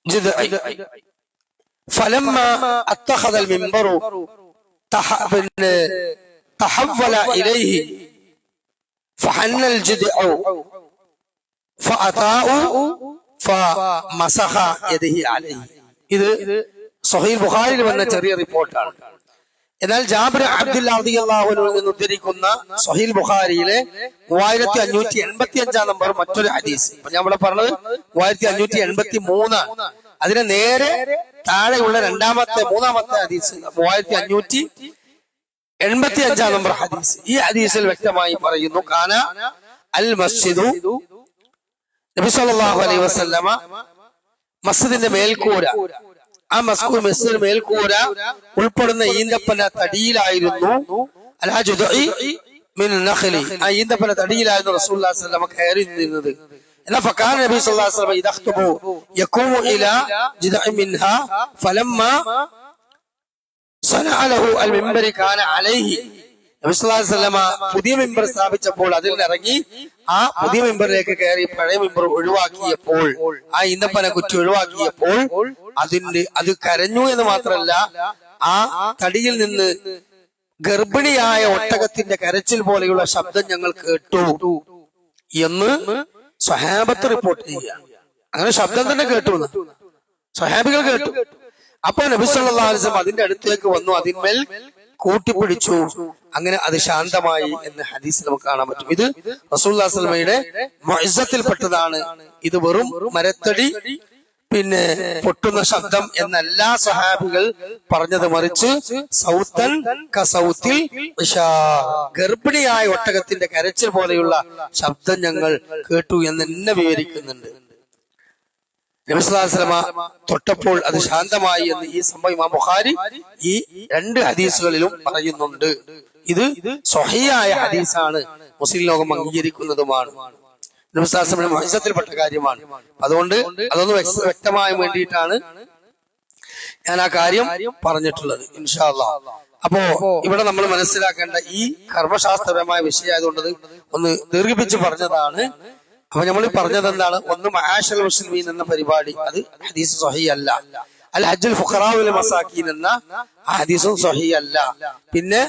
ജിദ്ഇ ഫലമ്മ അത്തഖദൽ മിൻബറു തഹവ്വല ഇലൈഹി ഫഹന്നൽ ജിദ്ഉ ഇത് സ്വഹീഹ് ബുഖാരിയിൽ വന്ന ചെറിയ റിപ്പോർട്ടാണ്. എന്നാൽ ജാബിർ അബ്ദുല്ലാഹി റളിയല്ലാഹു അൻഹു എന്ന് ഉദ്ധരിക്കുന്ന സ്വഹീഹ് ബുഖാരിയിലെ 3585 നമ്പർ മറ്റൊരു ഹദീസ്. അപ്പൊ ഞാൻ ഇവിടെ പറഞ്ഞത് 3583 ആണ്. അതിന് നേരെ താഴെയുള്ള മൂന്നാമത്തെ ഹദീസ് 3585 നമ്പർ ഹദീസ്. ഈ ഹദീസിൽ വ്യക്തമായി പറയുന്നു, കാന അൽ മസ്ജിദു, നബി സല്ലല്ലാഹു അലൈഹി വസല്ലമ മസ്ജിദിന്റെ മേൽക്കൂര, ആ മസ്ജിദിന്റെ മേൽക്കൂര ഉൾപ്പെടുന്ന ഈന്തപ്പന തടിയിലായിരുന്നു, അലാ ജുദ്ഇ മിൻ നഖ്ലി, ആ ഈന്തപ്പന തടിയിലായിരുന്നു റസൂലുള്ളാഹി സ്വല്ലല്ലാഹു അലൈഹി വസല്ലമ കയറി നിന്നത്. എന്നാൽ ഫകാന നബി സല്ലല്ലാഹു അലൈഹി വസല്ലമ ഇദഖ്തുബു യഖൂമു ഇലാ ജുദ്ഇ മിൻഹാ ഫലമ്മ സനഅ ലഹു അൽ മിൻബരി കാന അലൈഹി, നബി സല്ലല്ലാഹു അലൈഹി വസല്ലമ പുതിയ മിമ്പർ സ്ഥാപിച്ചപ്പോൾ അതിൽ ഇറങ്ങി ആ പുതിയ മിമ്പറിലേക്ക് കയറി പഴയ മിമ്പർ ഒഴിവാക്കിയപ്പോൾ, ആ ഈന്തപ്പന കുറ്റി ഒഴിവാക്കിയപ്പോൾ അത് കരഞ്ഞു എന്ന് മാത്രമല്ല, ആ തടിയിൽ നിന്ന് ഗർഭിണിയായ ഒട്ടകത്തിന്റെ കരച്ചിൽ പോലെയുള്ള ശബ്ദം ഞങ്ങൾ കേട്ടു എന്ന് സ്വഹാബത്ത് റിപ്പോർട്ട് ചെയ്യുകയാണ്. അങ്ങനെ ശബ്ദം തന്നെ കേട്ടു എന്ന് സ്വഹാബികൾ കേട്ടു. അപ്പൊ നബി സല്ലല്ലാഹു അലൈഹി വസല്ലം അതിന്റെ അടുത്തേക്ക് വന്നു, അതിന്മേൽ കൂട്ടിപ്പിടിച്ചു. അങ്ങനെ അത് ശാന്തമായി എന്ന് ഹദീസിൽ നമുക്ക് കാണാൻ പറ്റും. ഇത് റസൂലുള്ളാഹി സ്വല്ലല്ലാഹു അലൈഹി വസല്ലമയുടെ മുഇസ്സത്തിൽപ്പെട്ടതാണ്. ഇത് വെറും മരത്തടി പിന്നെ പൊട്ടുന്ന ശബ്ദം എന്നല്ല സഹാബികൾ പറഞ്ഞത്, മറിച്ച് സൗത്തൻ കസൗത്തിൽ ഇശാ, ഗർഭിണിയായ ഒട്ടകത്തിന്റെ കരച്ചിൽ പോലെയുള്ള ശബ്ദം ഞങ്ങൾ കേട്ടു എന്ന് എന്നെ വിവരിക്കുന്നുണ്ട്. നബി സല്ലല്ലാഹു അലൈഹി വസല്ലമ തൊട്ടപ്പോൾ അത് ശാന്തമായി എന്ന് ഈ സംഭവം ഇമാം ബുഖാരി ഈ 2 ഹദീസുകളിലും പറയുന്നുണ്ട്. ഇത് സ്വഹീഹായ ഹദീസാണ്, മുസ്ലിം ലോകം അംഗീകരിക്കുന്നതുമാണ്, നബി സല്ലല്ലാഹു അലൈഹി വസല്ലമയുടെ മുഇസ്സത്തിൽപ്പെട്ട കാര്യമാണ്. അതുകൊണ്ട് അതൊന്ന് വ്യക്തമാകാൻ വേണ്ടിയിട്ടാണ് ഞാൻ ആ കാര്യം പറഞ്ഞിട്ടുള്ളത് ഇൻഷാ അല്ലാഹ്. അപ്പോ ഇവിടെ നമ്മൾ മനസ്സിലാക്കേണ്ട ഈ കർമ്മശാസ്ത്രപരമായ വിഷയമായതുകൊണ്ട് ഒന്ന് ദീർഘിപ്പിച്ച് പറഞ്ഞതാണ്. അപ്പൊ നമ്മൾ പറഞ്ഞത് എന്താണ്? ഒന്ന് മആശൽ മുസ്ലിമീൻ എന്ന പരിപാടി, അത് ഹദീസ് സ്വഹീഹ് അല്ല. അൽ ഹജ്ജുൽ ഫുഖറാ വൽ മസാകീൻ എന്ന ഹദീസും സ്വഹീഹ് അല്ല. പിന്നെ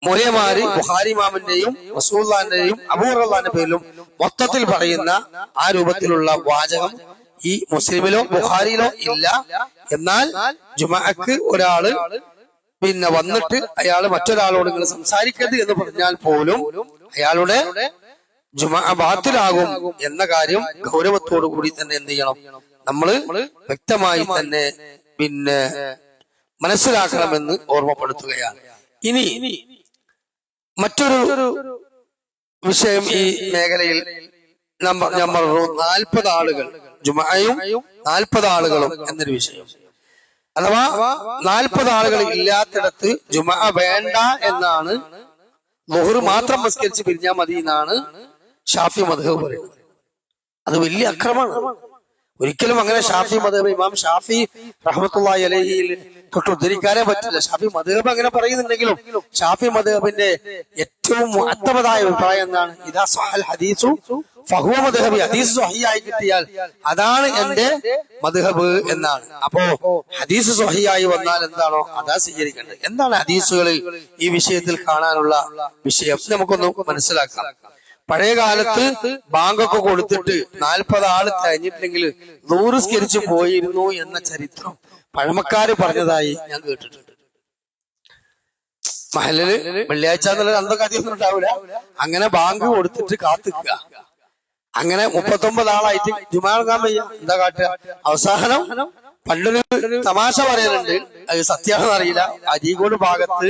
മൗലവിമാര് ബുഖാരി ഇമാമിന്റെയും റസൂലുള്ളാഹിന്റെയും അബൂ ഹുറൈറയുടെ പേരിലും മൊത്തത്തിൽ പറയുന്ന ആ രൂപത്തിലുള്ള വാചകം ഈ മുസ്ലിമിലോ ബുഖാരിയിലോ ഇല്ല. എന്നാൽ ജുമഅക്ക് ഒരാള് പിന്നെ വന്നിട്ട് അയാള് മറ്റൊരാളോട് നിങ്ങൾ സംസാരിക്കരുത് എന്ന് പറഞ്ഞാൽ പോലും അയാളുടെ ജുമഅ ബാത്തിലാകും എന്ന കാര്യം ഗൗരവത്തോടു കൂടി തന്നെ എന്ത് ചെയ്യണം, നമ്മള് വ്യക്തമായി തന്നെ പിന്നെ മനസ്സിലാക്കണമെന്ന് ഓർമ്മപ്പെടുത്തുകയാണ്. ഇനി മറ്റൊരു വിഷയം ഈ മേഖലയിൽ ഞാൻ പറഞ്ഞു, 40 ആളുകൾ ജുമഅയും 40 ആളുകളും എന്നൊരു വിഷയം. അഥവാ 40 ആളുകൾ ഇല്ലാത്തിടത്ത് ജുമഅ വേണ്ട എന്നാണ്, ളുഹർ മാത്രം നിസ്കരിച്ച് പിരിഞ്ഞാൽ മതി എന്നാണ് ഷാഫി മദ്ഹബ് പറയുന്നത്. അത് വലിയ അക്രമമാണ്. ഒരിക്കലും അങ്ങനെ ഷാഫി മദ്ഹബ് ഇമാം ഷാഫി റഹ്മത്തുള്ളാഹി അലൈഹിയിൽ തൊട്ട് ഉദ്ധരിക്കാനേ പറ്റില്ല. ഷാഫി മദ്ഹബ് അങ്ങനെ പറയുന്നുണ്ടെങ്കിലും ഷാഫി മദ്ഹബിന്റെ ഏറ്റവും മുഅത്തമദായ അഭിപ്രായം എന്താണ്? ഇദാ സഹൽ ഹദീസു ഫഹുവ മദ്ഹബി, ഹദീസ് സ്വഹീഹായി കിട്ടിയാൽ അതാണ് എന്റെ മദ്ഹബ് എന്നാണ്. അപ്പോ ഹദീസ് സ്വഹീഹായി വന്നാൽ എന്താണോ അതാ സ്വീകരിക്കേണ്ടത്. എന്താണ് ഹദീസുകൾ ഈ വിഷയത്തിൽ കാണാനുള്ള വിഷയം നമുക്കൊന്ന് മനസ്സിലാക്കാം. പഴയ കാലത്ത് ബാങ്കൊക്കെ കൊടുത്തിട്ട് 40 ആള് കഴിഞ്ഞിട്ടില്ലെങ്കിൽ 100 സ്കരിച്ചു പോയിരുന്നു എന്ന ചരിത്രം പഴമക്കാര് പറഞ്ഞതായി ഞാൻ കേട്ടിട്ടുണ്ട്. മഹലില് വെള്ളിയാഴ്ച എന്നുള്ളത് അന്തൊക്കെ അധികം ഉണ്ടാവില്ല. അങ്ങനെ ബാങ്ക് കൊടുത്തിട്ട് കാത്തിക്കുക. അങ്ങനെ 39 ആളായിട്ട് ജുമാക്കാൻ വയ്യ, എന്താ കാട്ടുക? അവസാനം പണ്ടൊരു തമാശ പറയാനുണ്ട്, അത് സത്യമാണെന്ന് അറിയില്ല. അരീക്കോട് ഭാഗത്ത്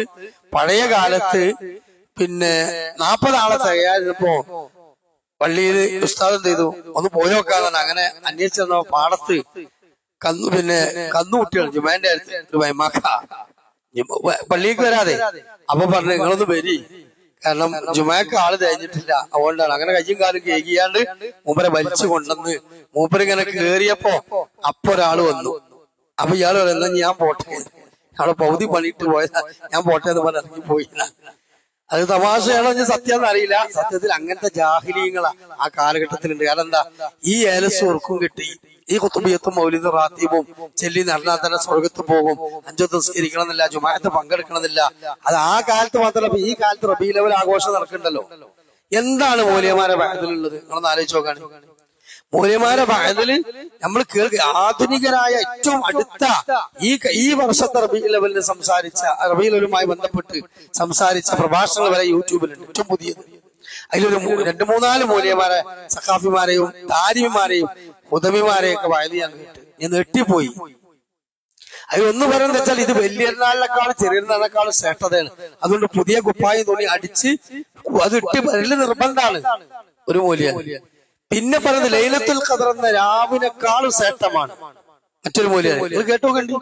പഴയ കാലത്ത് പിന്നെ 40 ആളെ തികയാതിരുന്നപ്പോ പള്ളിയിൽ ഉസ്താദ് എന്ത് ചെയ്തു, ഒന്ന് പോയി നോക്കാന്നാണ്. അങ്ങനെ അന്വേഷിച്ചെന്നോ പാടത്ത് കന്നുകുട്ടികൾ ജുമാന്റെ അടുത്ത് ഒരു വൈമാക്ക പള്ളിക്ക് വരാതെ. അപ്പൊ പറഞ്ഞു നിങ്ങളൊന്ന് വരി, കാരണം ജുമാക്ക് ആള് തേഞ്ഞിട്ടില്ല, അതുകൊണ്ടാണ്. അങ്ങനെ കയ്യും കാലും കേകിയാണ്ട് മൂപ്പരെ വലിച്ചു കൊണ്ടുവന്ന് മൂപ്പരിങ്ങനെ കേറിയപ്പോ അപ്പൊ ഒരാള് വന്നു. അപ്പൊ ഇയാള് പറയുന്നത് ഞാൻ പോട്ടെ, അവിടെ പൗതി പണിയിട്ട് പോയതാ, ഞാൻ പോട്ടെ എന്ന് പറഞ്ഞ് ഇറങ്ങി പോയില്ല. അത് തമാശയാണോ ഞാൻ സത്യം അറിയില്ല. സത്യത്തിൽ അങ്ങനത്തെ ജാഹിലീങ്ങളാ ആ കാലഘട്ടത്തിലുണ്ട്. കാരണം എന്താ, ഈ ഏലസ് ഉറക്കും കിട്ടി, ഈ കുത്തുബിയത്തും മൗലിദും റാത്തീബും ചെല്ലി നടന്നാൽ തന്നെ സ്വർഗത്ത് പോകും, അഞ്ചൊത്ത് നിസ്കരിക്കണമെന്നില്ല, ജുമാഅത്ത് പങ്കെടുക്കണമെന്നില്ല. അത് ആ കാലത്ത് മാത്രമല്ല, ഈ കാലത്ത് റബീഉൽ അവ്വൽ ആഘോഷം നടക്കണ്ടല്ലോ. എന്താണ് മൗലവിമാരെ ബഅദിലുള്ളത്? നിങ്ങളൊന്ന് ആലോചിച്ച് നോക്കാണ്. മൗലവിമാരെ ബഅദില് നമ്മൾ ആധുനികരായ ഏറ്റവും അടുത്ത ഈ വർഷത്തെ റബീഉൽ അവ്വലിന് സംസാരിച്ച, റബീഉൽ അവ്വലുമായി ബന്ധപ്പെട്ട് സംസാരിച്ച പ്രഭാഷണങ്ങൾ വരെ യൂട്യൂബിലുണ്ട്, ഏറ്റവും പുതിയത്. അതിലൊരു 2-3 മൗലവിമാരെ, സഖാഫിമാരെയും താരിമാരെയും ഉദവിമാരെയൊക്കെ വയല് ഞാൻ കേട്ട് ഞാൻ നെട്ടിപ്പോയി. അതിലൊന്ന് പറയുന്നത് വെച്ചാൽ ഇത് വലിയൊരുനാളിനേക്കാളും ചെറിയൊരുനാളിനേക്കാളും ശ്രേഷ്ഠതയാണ്. അതുകൊണ്ട് പുതിയ കുപ്പായി തുണി അടിച്ച് അത് ഇട്ട് വരല് നിർബന്ധമാണ് ഒരു മൗലിയ. പിന്നെ പറയുന്നത് ലൈലത്തുൽ ഖദർ എന്ന രാവിനേക്കാളും ശ്രേഷ്ഠമാണ് മറ്റൊരു മൗലിയാണ്. ഇത് കേട്ടോ കണ്ടി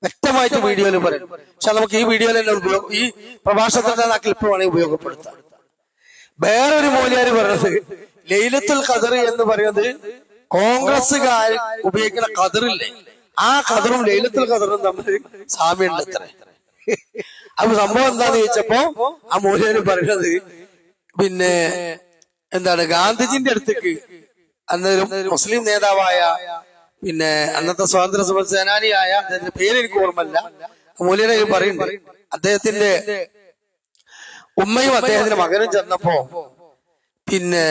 വ്യക്തമായിട്ട് വീഡിയോയിൽ പറയും. പക്ഷെ നമുക്ക് ഈ വീഡിയോയിൽ തന്നെ ഈ പ്രഭാഷണത്തിന്റെ ആ ക്ലിപ്പ് വേണമെങ്കിൽ ഉപയോഗപ്പെടുത്താം. വേറൊരു മൗലിയാര് പറയുന്നത് ലൈലത്തുൽ ഖദർ എന്ന് പറയുന്നത് കോൺഗ്രസ്സുകാർ ഉപയോഗിക്കുന്ന ഖദറില്ലേ, ആ ഖദറും ലൈലത്തുൽ ഖദറും തമ്മിൽ സാമ്യമുണ്ട് അത്ര. അപ്പൊ സംഭവം എന്താന്ന് ചോദിച്ചപ്പോ ആ മൗലിയാര് പറയുന്നത്, പിന്നെ എന്താണ്, ഗാന്ധിജിന്റെ അടുത്തേക്ക് അന്നേരം മുസ്ലിം നേതാവായ, പിന്നെ അന്നത്തെ സ്വാതന്ത്ര്യ സമര സേനാനിയായ, അദ്ദേഹത്തിന്റെ പേര് എനിക്ക് ഓർമ്മല്ല, മൗലിയാരെ പറയുന്നുണ്ട്, അദ്ദേഹത്തിന്റെ ഉമ്മയും അദ്ദേഹത്തിന്റെ മകനും ചെന്നപ്പോ പിന്നെ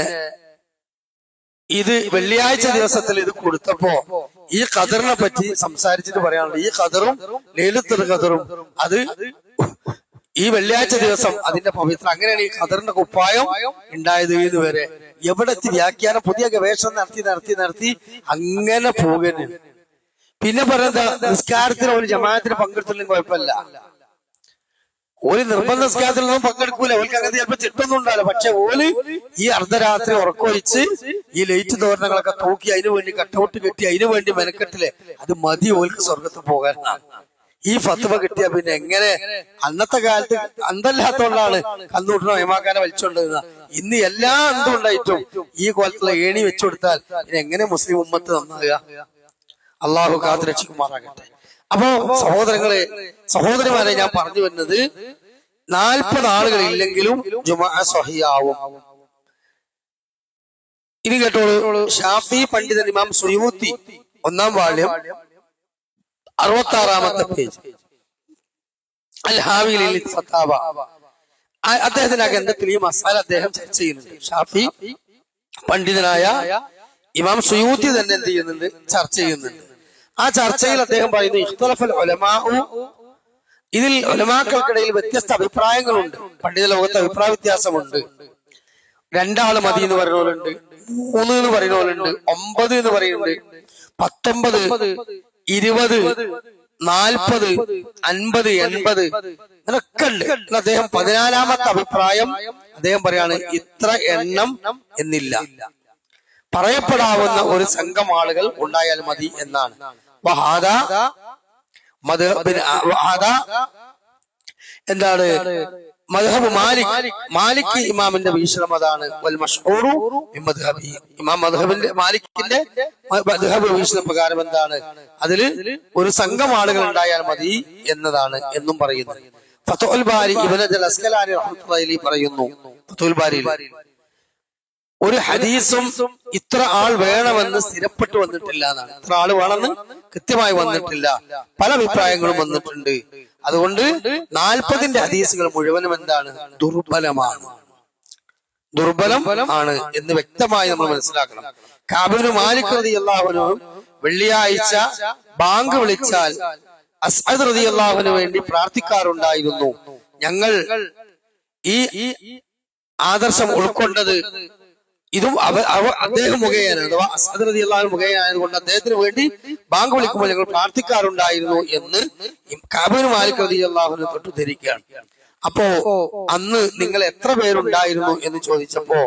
ഇത് വെള്ളിയാഴ്ച ദിവസത്തിൽ ഇത് കൊടുത്തപ്പോ ഈ ഖദറിനെ പറ്റി സംസാരിച്ചിട്ട് പറയാനുണ്ട്. ഈ ഖദറും ലൈലത്തുൽ ഖദറും അത് ഈ വെള്ളിയാഴ്ച ദിവസം അതിന്റെ പവിത്ര, അങ്ങനെയാണ് ഈ ഖദറിന്റെ കുപ്പായം ഉണ്ടായത് എന്ന് വരെ എവിടെ വ്യാഖ്യാനം പുതിയ ഗവേഷണം നടത്തി അങ്ങനെ പോകുന്നു. പിന്നെ പറയുന്നത് നിസ്കാരത്തിന് ഒരു ജമാഅത്തിന് പങ്കെടുത്തില്ലെങ്കിൽ കുഴപ്പമില്ല, ഓല് നിർബന്ധ നിസ്കാരത്തിലൊന്നും പങ്കെടുക്കൂല, ഓൽക്ക് അങ്ങനെ ചിലപ്പോ ചിട്ടൊന്നും ഉണ്ടാവില്ല. പക്ഷെ ഓല് ഈ അർദ്ധരാത്രി ഉറക്കൊഴിച്ച് ഈ ലൈറ്റ് തോരണങ്ങളൊക്കെ തൂക്കി അതിനു വേണ്ടി കട്ടൗട്ട് കെട്ടി അതിനു വേണ്ടി മെനക്കെട്ടില്ലേ, അത് മതി ഓൽക്ക് സ്വർഗത്ത് പോകാനാണ്. ഈ ഫത്വ കിട്ടിയ പിന്നെ എങ്ങനെ, അന്നത്തെ കാലത്ത് അന്തല്ലാത്തോണ്ടാണ് കന്നൂട്ടിനോ ഏമാക്കാനെ വലിച്ചോണ്ടിരുന്ന. ഇന്ന് എല്ലാ അന്തം ഉണ്ടായിട്ടും ഈ കോലത്തുള്ള ഏണി വെച്ചുകൊടുത്താൽ എങ്ങനെ മുസ്ലിം ഉമ്മത്ത് നന്നാകുക? അള്ളാഹു കാത്ത് രക്ഷിക്കുമാറാകട്ടെ. അപ്പോ സഹോദരിമാരെ ഞാൻ പറഞ്ഞു വരുന്നത്, 40 ആളുകൾ ഇല്ലെങ്കിലും ജുമുഅ സ്വഹിയാവും. ഇനി കേട്ടോളൂ, ഷാഫി പണ്ഡിതൻ ഇമാം സുയൂത്തി 1-ാം വാള്യം 66-ാമത്തെ പേജ് അൽ ഹാവി ലിൽ ഫതാവ, അദ്ദേഹത്തിന്റെ ആ ഗ്രന്ഥത്തിൽ ഈ മസാല അദ്ദേഹം ചർച്ച ചെയ്യുന്നുണ്ട്. ഷാഫി പണ്ഡിതനായ ഇമാം സുയൂത്തി തന്നെ എന്ത് ചെയ്യുന്നുണ്ട്, ചർച്ച ചെയ്യുന്നുണ്ട്. ആ ചർച്ചയിൽ അദ്ദേഹം പറയുന്നു, ഇഖ്തലഫൽ ഉലമാഉ, ഇതിൽ ഉലമാക്കൾക്കിടയിൽ വ്യത്യസ്ത അഭിപ്രായങ്ങളുണ്ട്. പണ്ഡിത ലോകത്ത് അഭിപ്രായ വ്യത്യാസമുണ്ട്. 2 ആള് മതി എന്ന് പറയുന്നവരുണ്ട്, 3 എന്ന് പറയുന്നവരുണ്ട്, 9 എന്ന് പറയുന്നുണ്ട്, 19, 20, 40, 50, 80 അങ്ങനൊക്കെ ഉണ്ട്. അദ്ദേഹം 14-ാമത്തെ അഭിപ്രായം അദ്ദേഹം പറയാണ്, ഇത്ര എണ്ണം എന്നില്ല, പറയപ്പെടാവുന്ന ഒരു സംഘം ആളുകൾ ഉണ്ടായാൽ മതി എന്നാണ്. എന്താണ് മദ്ഹബ് മാലിക് ഇമാമിന്റെ വീക്ഷണം അതാണ്. വൽ മശ്ഹൂറു മിൻ മദ്ഹബി, ഇമാം മാലിക്കിന്റെ മദ്ഹബ് വീക്ഷണ പ്രകാരം എന്താണ്, അതില് ഒരു സംഘം ആളുകൾ ഉണ്ടായാൽ മതി എന്നതാണ് എന്നും പറയുന്നു. ഫത്ഹുൽ ബാരി ഇബ്നു ഹജർ അസ്കലാനി റഹ്മത്തുള്ളാഹി അലൈഹി പറയുന്നു, ഫത്ഹുൽ ബാരിയിൽ ഒരു ഹദീസും ഇത്ര ആൾ വേണമെന്ന് സ്ഥിരപ്പെട്ടു വന്നിട്ടില്ല എന്നാണ്. ഇത്ര ആൾ വേണമെന്ന് കൃത്യമായി വന്നിട്ടില്ല, പല അഭിപ്രായങ്ങളും വന്നിട്ടുണ്ട്. അതുകൊണ്ട് 40-ന്റെ ഹദീസുകൾ മുഴുവനും എന്താണ്, ദുർബലം ആണ് എന്ന് വ്യക്തമായി നമ്മൾ മനസ്സിലാക്കണം. കഅബ് ഇബ്നു മാലിക് റളിയല്ലാഹു അൻഹു വെള്ളിയാഴ്ച ബാങ്ക് വിളിച്ചാൽ അസ്അദ് റളിയല്ലാഹു അൻഹു വേണ്ടി പ്രാർത്ഥിക്കാറുണ്ടായിരുന്നു. ഞങ്ങൾ ഈ ആദർശം ഉൾക്കൊണ്ടത് ഇതും അദ്ദേഹം മുഖേന, അഥവാ അസ്അദ് റളിയല്ലാഹു അൻഹു മുഖേനായതുകൊണ്ട് അദ്ദേഹത്തിന് വേണ്ടി ബാങ്ക് വിളിക്കുമ്പോൾ ഞങ്ങൾ പ്രാർത്ഥിക്കാറുണ്ടായിരുന്നു എന്ന് കഅബ് ഇബ്നു മാലിക് റളിയല്ലാഹു അൻഹു തൊട്ട് ധരിക്കുകയാണ്. അപ്പോ അന്ന് നിങ്ങൾ എത്ര പേരുണ്ടായിരുന്നു എന്ന് ചോദിച്ചപ്പോ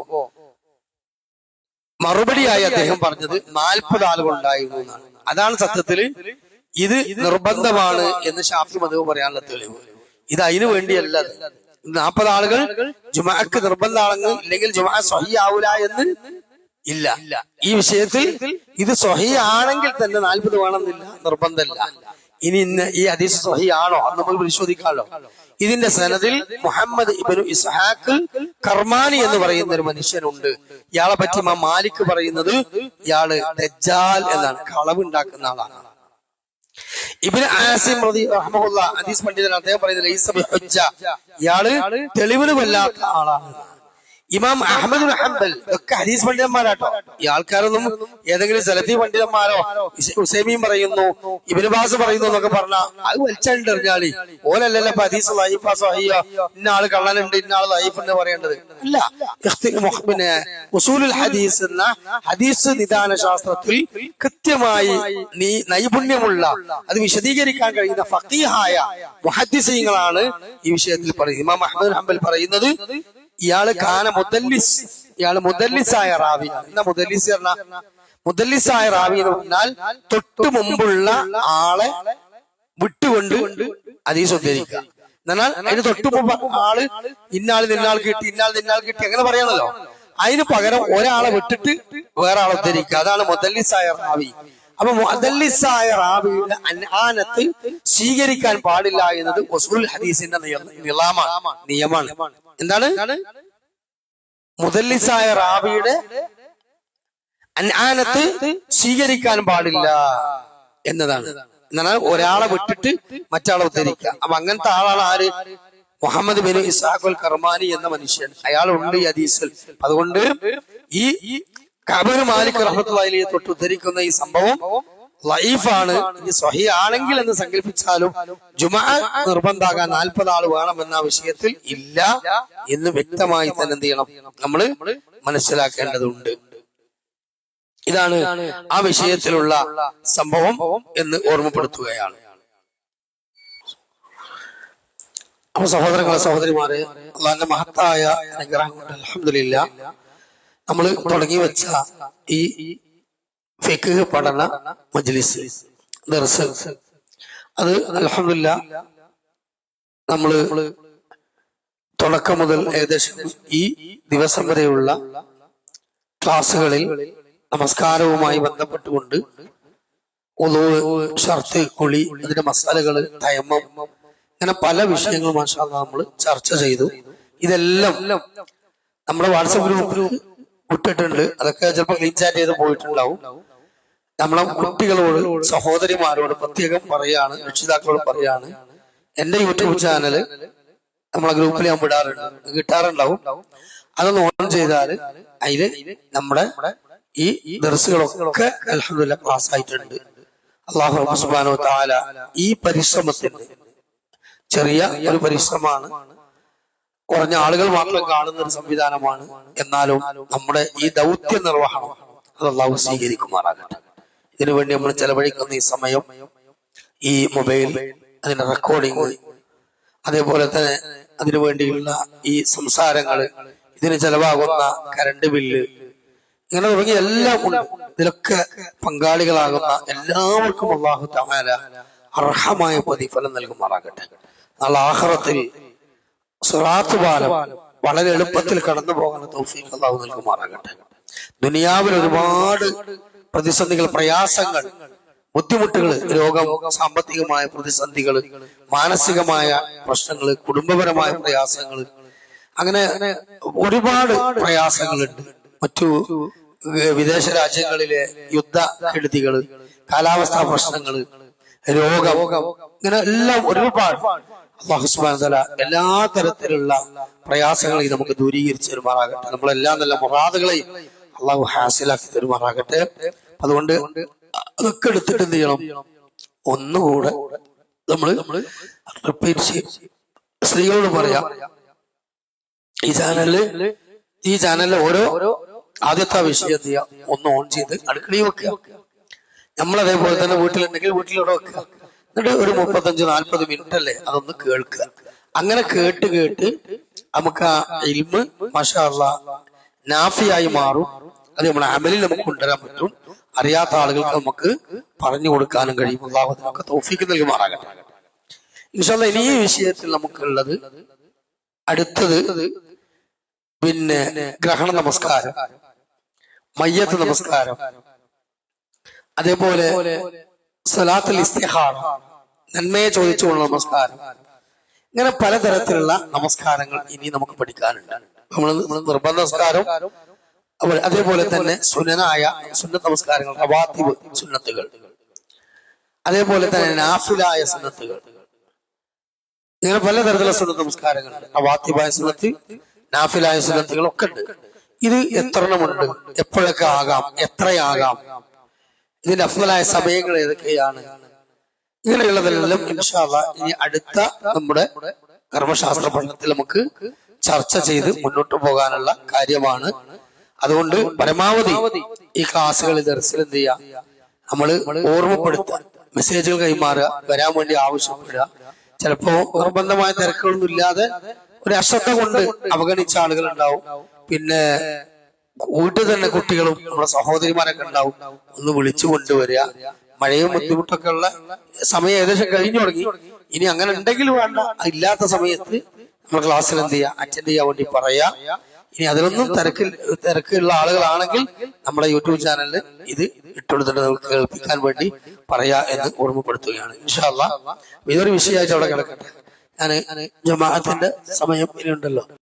മറുപടിയായി അദ്ദേഹം പറഞ്ഞത് 40 ആളുകൾ ഉണ്ടായിരുന്നു എന്നാണ്. അതാണ് സത്യത്തില് ഇത് നിർബന്ധമാണ് എന്ന് ഷാഫി മദ്ഹബ് പറയാനുള്ള തെളിവ്. ഇത് അതിനു വേണ്ടിയല്ല. 40 ആളുകൾ ജുമാക്ക് നിർബന്ധമാണെന്ന് ഇല്ലെങ്കിൽ ജുമാ സ്വഹീഹ് ആവൂല എന്ന് ഇല്ല. ഈ വിഷയത്തിൽ ഇത് സ്വഹീഹ് ആണെങ്കിൽ തന്നെ 40 വേണമെന്നില്ല, നിർബന്ധമില്ല. ഇനി ഈ ഹദീസ് സ്വഹീഹ് ആണോ അത് നമ്മൾ പരിശോധിക്കാമല്ലോ. ഇതിന്റെ സനദിൽ മുഹമ്മദ് ഇബ്നു ഇസ്ഹാഖ് കർമാനി എന്ന് പറയുന്ന ഒരു മനുഷ്യനുണ്ട്. ഇയാളെ പറ്റി ഇമാം മാലിക് പറയുന്നത് ഇയാള് ദജ്ജാൽ എന്നാണ്, കളവുണ്ടാക്കുന്ന ആളാണ്. ഇബ്നു ആസിം റളിയല്ലാഹു അൻഹു ഹദീസ് പണ്ഡിതനാണ്. അദ്ദേഹം പറയുന്നത് ലൈസ ബിഹുജ്ജ, ഇയാള് തെളിവിന് കൊല്ലാത്ത ആളാണ്. ഇമാം അഹ്മദ് ബിൻ ഹംബൽ ഒക്കെ ഹദീസ് പണ്ഡിതന്മാരാട്ടോ. ഈ ആൾക്കാരൊന്നും ഏതെങ്കിലും സലഫി പണ്ഡിതന്മാരോ ഉസൈമീൻ പറയുന്നു ഇബ്നു ബാസ് പറയുന്നു എന്നൊക്കെ പറഞ്ഞാൽ അത് വലിച്ചെറിഞ്ഞാളി ഓലല്ലല്ലോ ഹദീസ് ലൈഫാ സ്വഹീഹോ, ഇന്ന ആള് കള്ളനുണ്ട് ഇന്ന ആള് ലൈഫ് എന്ന് പറയേണ്ടത് അല്ല. പിന്നെ ഉസൂലുൽ ഹദീസ് എന്ന ഹദീസ് നിദാന ശാസ്ത്രത്തിൽ കൃത്യമായി നൈപുണ്യമുള്ള അത് വിശദീകരിക്കാൻ കഴിയുന്ന ഫഖീഹായ മുഹദ്ദിസീങ്ങളാണ് ഈ വിഷയത്തിൽ പറയുന്നത്. ഇമാം അഹ്മദ് ബിൻ ഹംബൽ പറയുന്നത് ഇയാള് കാന മുദല്ലിസ്, ഇയാള് മുദല്ലിസായ റാവി. എന്നാ മുദല്ലിസ് പറഞ്ഞ മുദല്ലിസായ റാവി എന്ന് പറഞ്ഞാൽ തൊട്ടു മുമ്പുള്ള ആളെ വിട്ടുകൊണ്ട് ഹദീസ് ഉദ്ധരിക്കുക. എന്നാൽ അതിന് തൊട്ടു മുമ്പ് ആള് ഇന്നാൾ നിന്നാൾ കിട്ടി ഇന്നാൾ നിന്നാൾ കിട്ടി അങ്ങനെ പറയണല്ലോ. അതിന് പകരം ഒരാളെ വിട്ടിട്ട് വേറെ ആളെ ഉദ്ധരിക്കുക. അതാണ് മുദല്ലിസായ റാവി. അപ്പൊ മുദല്ലിസായ റാവിയുടെ അൻആനത്ത് സ്വീകരിക്കാൻ പാടില്ല എന്നത് ഉസൂൽ ഹദീസിന്റെ നിയമമാണ്. എന്താണ്? മുദല്ലിസായ റാവിയുടെ അൻആനത്ത് സ്വീകരിക്കാൻ പാടില്ല എന്നതാണ്. എന്നാൽ ഒരാളെ വിട്ടിട്ട് മറ്റാളെ ഉദ്ധരിക്കുക. അപ്പൊ അങ്ങനത്തെ ആളാണ് ആര്? മുഹമ്മദ് ബിൻ ഇസ്ഹാഖുൽ കർമാനി എന്ന മനുഷ്യൻ. അയാളുണ്ട് ഈ ഹദീസിൽ. അതുകൊണ്ട് ഈ കഅബ് ബിൻ മാലിക് റഹ്മത്തുള്ളാഹി അലൈഹി തൊട്ട് ഉദ്ധരിക്കുന്ന ഈ സംഭവം ലൈഫാണ്. ഇനി സ്വഹീഹ് ആണെങ്കിൽ എന്ന് സങ്കല്പിച്ചാലും ജുമാ നിർബന്ധാകാൻ 40 ആള് വേണമെന്ന വിഷയത്തിൽ ഇല്ല എന്ന് വ്യക്തമായി തന്നെ എന്ത് ചെയ്യണം, നമ്മള് മനസ്സിലാക്കേണ്ടതുണ്ട്. ഇതാണ് ആ വിഷയത്തിലുള്ള സംഭവം എന്ന് ഓർമ്മപ്പെടുത്തുകയാണ്. അപ്പൊ സഹോദരങ്ങളെ സഹോദരിമാരെ, അള്ളാഹുവിന്റെ മഹത്തായ അനുഗ്രഹം കൊണ്ട് അൽഹംദുലില്ലാഹ് നമ്മൾ തുടങ്ങി വെച്ച ഈ ഫിഖ് പഠന മജ്ലിസ് ദർസ് അത് അൽഹംദുലില്ലാഹ് നമ്മള് തുടക്കം മുതൽ ഏകദേശം ഈ ദിവസം വരെയുള്ള ക്ലാസ്സുകളിൽ നമസ്കാരവുമായി ബന്ധപ്പെട്ടുകൊണ്ട് ഉളൂ, ഷർത്ത്, കുളി, അതിന്റെ മസാലകള്, തയമ്മം, അങ്ങനെ പല വിഷയങ്ങളും മാഷാ അല്ലാഹ് നമ്മൾ ചർച്ച ചെയ്തു. ഇതെല്ലാം നമ്മുടെ വാട്സപ്പ് ഗ്രൂപ്പിൽ വിട്ടിട്ടുണ്ട്. അതൊക്കെ ചിലപ്പോൾ ക്ലീൻ ചാറ്റ് ചെയ്ത് പോയിട്ടുണ്ടാവും. നമ്മളെ കുട്ടികളോട് സഹോദരിമാരോട് പ്രത്യേകം പറയാണ്, രക്ഷിതാക്കളോട് പറയാണ്, എന്റെ യൂട്യൂബ് ചാനല് നമ്മളെ ഗ്രൂപ്പിൽ ഞാൻ കിട്ടാറുണ്ടാവും. അതൊന്ന് ഓൺ ചെയ്താൽ അതില് നമ്മുടെ ഈ ദർസുകളൊക്കെ അൽഹംദുലില്ലാഹ് ക്ലാസ് ആയിട്ടുണ്ട്. അല്ലാഹു സുബ്ഹാനഹു വ തആല ഈ പരിശ്രമത്തിന്, ചെറിയ ഒരു പരിശ്രമമാണ്, കുറഞ്ഞ ആളുകൾ മാത്രം കാണുന്ന ഒരു സംവിധാനമാണ്, എന്നാലും നമ്മുടെ ഈ ദൗത്യ നിർവഹണം അത് അല്ലാഹു സ്വീകരിക്കുമാറാകട്ടെ. ഇതിനുവേണ്ടി നമ്മൾ ചെലവഴിക്കുന്ന ഈ സമയം, ഈ മൊബൈൽ, അതിന്റെ റെക്കോർഡിങ്, അതേപോലെ തന്നെ അതിനു വേണ്ടിയുള്ള ഈ സംസാരങ്ങള്, ഇതിന് ചെലവാകുന്ന കറണ്ട് ബില്ല്, ഇങ്ങനെ തുടങ്ങി എല്ലാം ഉണ്ട്. ഇതിലൊക്കെ പങ്കാളികളാകുന്ന എല്ലാവർക്കും അല്ലാഹു തആല അർഹമായ പ്രതിഫലം നൽകുമാറാകട്ടെ. നാളെ ആഖിറത്തിൽ സിറാത്ത് പാലം വളരെ എളുപ്പത്തിൽ കടന്നു പോകാൻ തൗഫീഖ് അല്ലാഹു നൽകുമാറാകട്ടെ. ദുനിയാവിൽ ഒരുപാട് പ്രതിസന്ധികൾ, പ്രയാസങ്ങൾ, ബുദ്ധിമുട്ടുകൾ, രോഗം, സാമ്പത്തികമായ പ്രതിസന്ധികൾ, മാനസികമായ പ്രശ്നങ്ങൾ, കുടുംബപരമായ പ്രയാസങ്ങൾ, അങ്ങനെ ഒരുപാട് പ്രയാസങ്ങളുണ്ട്. മറ്റു വിദേശ രാജ്യങ്ങളിലെ യുദ്ധക്കെടുതികള്, കാലാവസ്ഥാ പ്രശ്നങ്ങള്, രോഗം, ഇങ്ങനെ എല്ലാം ഒരുപാട്. അല്ലാഹു സുബ്ഹാനഹു വ തആല എല്ലാ തരത്തിലുള്ള പ്രയാസങ്ങളെയും നമുക്ക് ദൂരീകരിച്ച് തരുമാറാകട്ടെ. നമ്മളെല്ലാം നല്ല മുറാദുകളെയും അള്ളാഹു ഹാസിലാക്കി തരുമാറാകട്ടെ. അതുകൊണ്ട് അതൊക്കെ എടുത്തിട്ട് എന്ത് ചെയ്യണം, ഒന്നുകൂടെ നമ്മള് റിപ്പീറ്റ് ചെയ്യും. സ്ത്രീകളോട് പറയാം, ഈ ചാനലില് ഓരോ ആദ്യത്തെ വിഷയം ചെയ്യാം, ഒന്ന് ഓൺ ചെയ്ത് അടുക്കളയിൽ വെക്കുക. നമ്മളതേപോലെ തന്നെ വീട്ടിലുണ്ടെങ്കിൽ വീട്ടിലൂടെ വെക്കുക. എന്നിട്ട് ഒരു 35-40 മിനിറ്റ് അല്ലേ അതൊന്ന് കേൾക്കുക. അങ്ങനെ കേട്ട് നമുക്ക് ആ ഇൽമ് മാഷാ അല്ലാഹ് നാഫിയായി മാറും. അത് നമ്മുടെ അമലിൽ നമുക്ക് കൊണ്ടുവരാൻ പറ്റും. അറിയാത്ത ആളുകൾക്ക് നമുക്ക് പറഞ്ഞു കൊടുക്കാനും കഴിയും. അല്ലാഹു അതിനൊക്കെ തൗഫീഖ് നൽകുമാറാകട്ടെ. ഇൻഷാ അല്ലാഹ് ഇനി ഈ വിഷയത്തിൽ നമുക്കുള്ളത് അടുത്തത് പിന്നെ ഗ്രഹണ നമസ്കാരം, മയ്യത്ത് നമസ്കാരം, അതേപോലെ സ്വലാത്തുൽ ഇസ്തിഖാറ, നന്മയെ ചോദിച്ചുകൊണ്ടുള്ള നമസ്കാരം, ഇങ്ങനെ പലതരത്തിലുള്ള നമസ്കാരങ്ങൾ ഇനി നമുക്ക് പഠിക്കാനുണ്ട്. നമ്മൾ നിർബന്ധ നമസ്കാരം, അതേപോലെ തന്നെ സുന്നനായ സുന്നത്ത് നമസ്കാരങ്ങൾ, റവാത്തിബ് സുന്നത്തുകൾ, അതേപോലെ തന്നെ നാഫിലായ സുന്നത്തുകൾ, ഇങ്ങനെ പലതരത്തിലുള്ള സുന്നത്ത് നമസ്കാരങ്ങൾ, റവാത്തിബായ സുന്നത്ത്, നാഫിലായ സുന്നത്തുകൾ ഒക്കെ ഉണ്ട്. ഇത് എത്രണ്ണമുണ്ട്, എപ്പോഴൊക്കെ ആകാം, എത്രയാകാം, ഇതിന്റെ അഫ്ളലായ സമയങ്ങൾ ഏതൊക്കെയാണ്, ഇങ്ങനെയുള്ളതെല്ലാം ഇൻഷാ അല്ലാഹ് ഇനി അടുത്ത നമ്മുടെ കർമ്മശാസ്ത്ര പഠനത്തിൽ നമുക്ക് ചർച്ച ചെയ്ത് മുന്നോട്ട് പോകാനുള്ള കാര്യമാണ്. അതുകൊണ്ട് പരമാവധി ഈ ക്ലാസ്സുകളിൽ ദർസിൽ എന്ത് ചെയ്യുക, നമ്മള് ഓർമ്മപ്പെടുത്തുക, മെസ്സേജുകൾ കൈമാറുക, വരാൻ വേണ്ടി ആവശ്യപ്പെടുക. ചിലപ്പോ നിർബന്ധമായ തിരക്കുകളൊന്നും ഇല്ലാതെ ഒരു അശ്രദ്ധ കൊണ്ട് അവഗണിച്ച ആളുകൾ ഉണ്ടാവും. പിന്നെ വീട്ടിൽ തന്നെ കുട്ടികളും നമ്മുടെ സഹോദരിമാരൊക്കെ ഉണ്ടാവും. ഒന്ന് വിളിച്ചു കൊണ്ടുവരിക. മഴയും ബുദ്ധിമുട്ടൊക്കെ ഉള്ള സമയം ഏകദേശം കഴിഞ്ഞു തുടങ്ങി. ഇനി അങ്ങനെ ഉണ്ടെങ്കിൽ വേണ്ട, ഇല്ലാത്ത സമയത്ത് നമ്മൾ ക്ലാസ്സിൽ എന്ത് ചെയ്യുക, അറ്റൻഡ് ചെയ്യാൻ വേണ്ടി പറയാ. ഇനി അതിലൊന്നും തിരക്കുള്ള ആളുകളാണെങ്കിൽ നമ്മുടെ യൂട്യൂബ് ചാനലിൽ ഇത് ഇട്ടുകൊടുത്തിട്ട് നമുക്ക് കേൾപ്പിക്കാൻ വേണ്ടി പറയാ എന്ന് ഓർമ്മപ്പെടുത്തുകയാണ്. ഇൻഷാ അല്ലാഹ് ഇതൊരു വിഷയമായിട്ട് അവിടെ കിടക്കട്ടെ. ഞാൻ ജമാഅത്തിന്റെ സമയം ഇനി ഉണ്ടല്ലോ.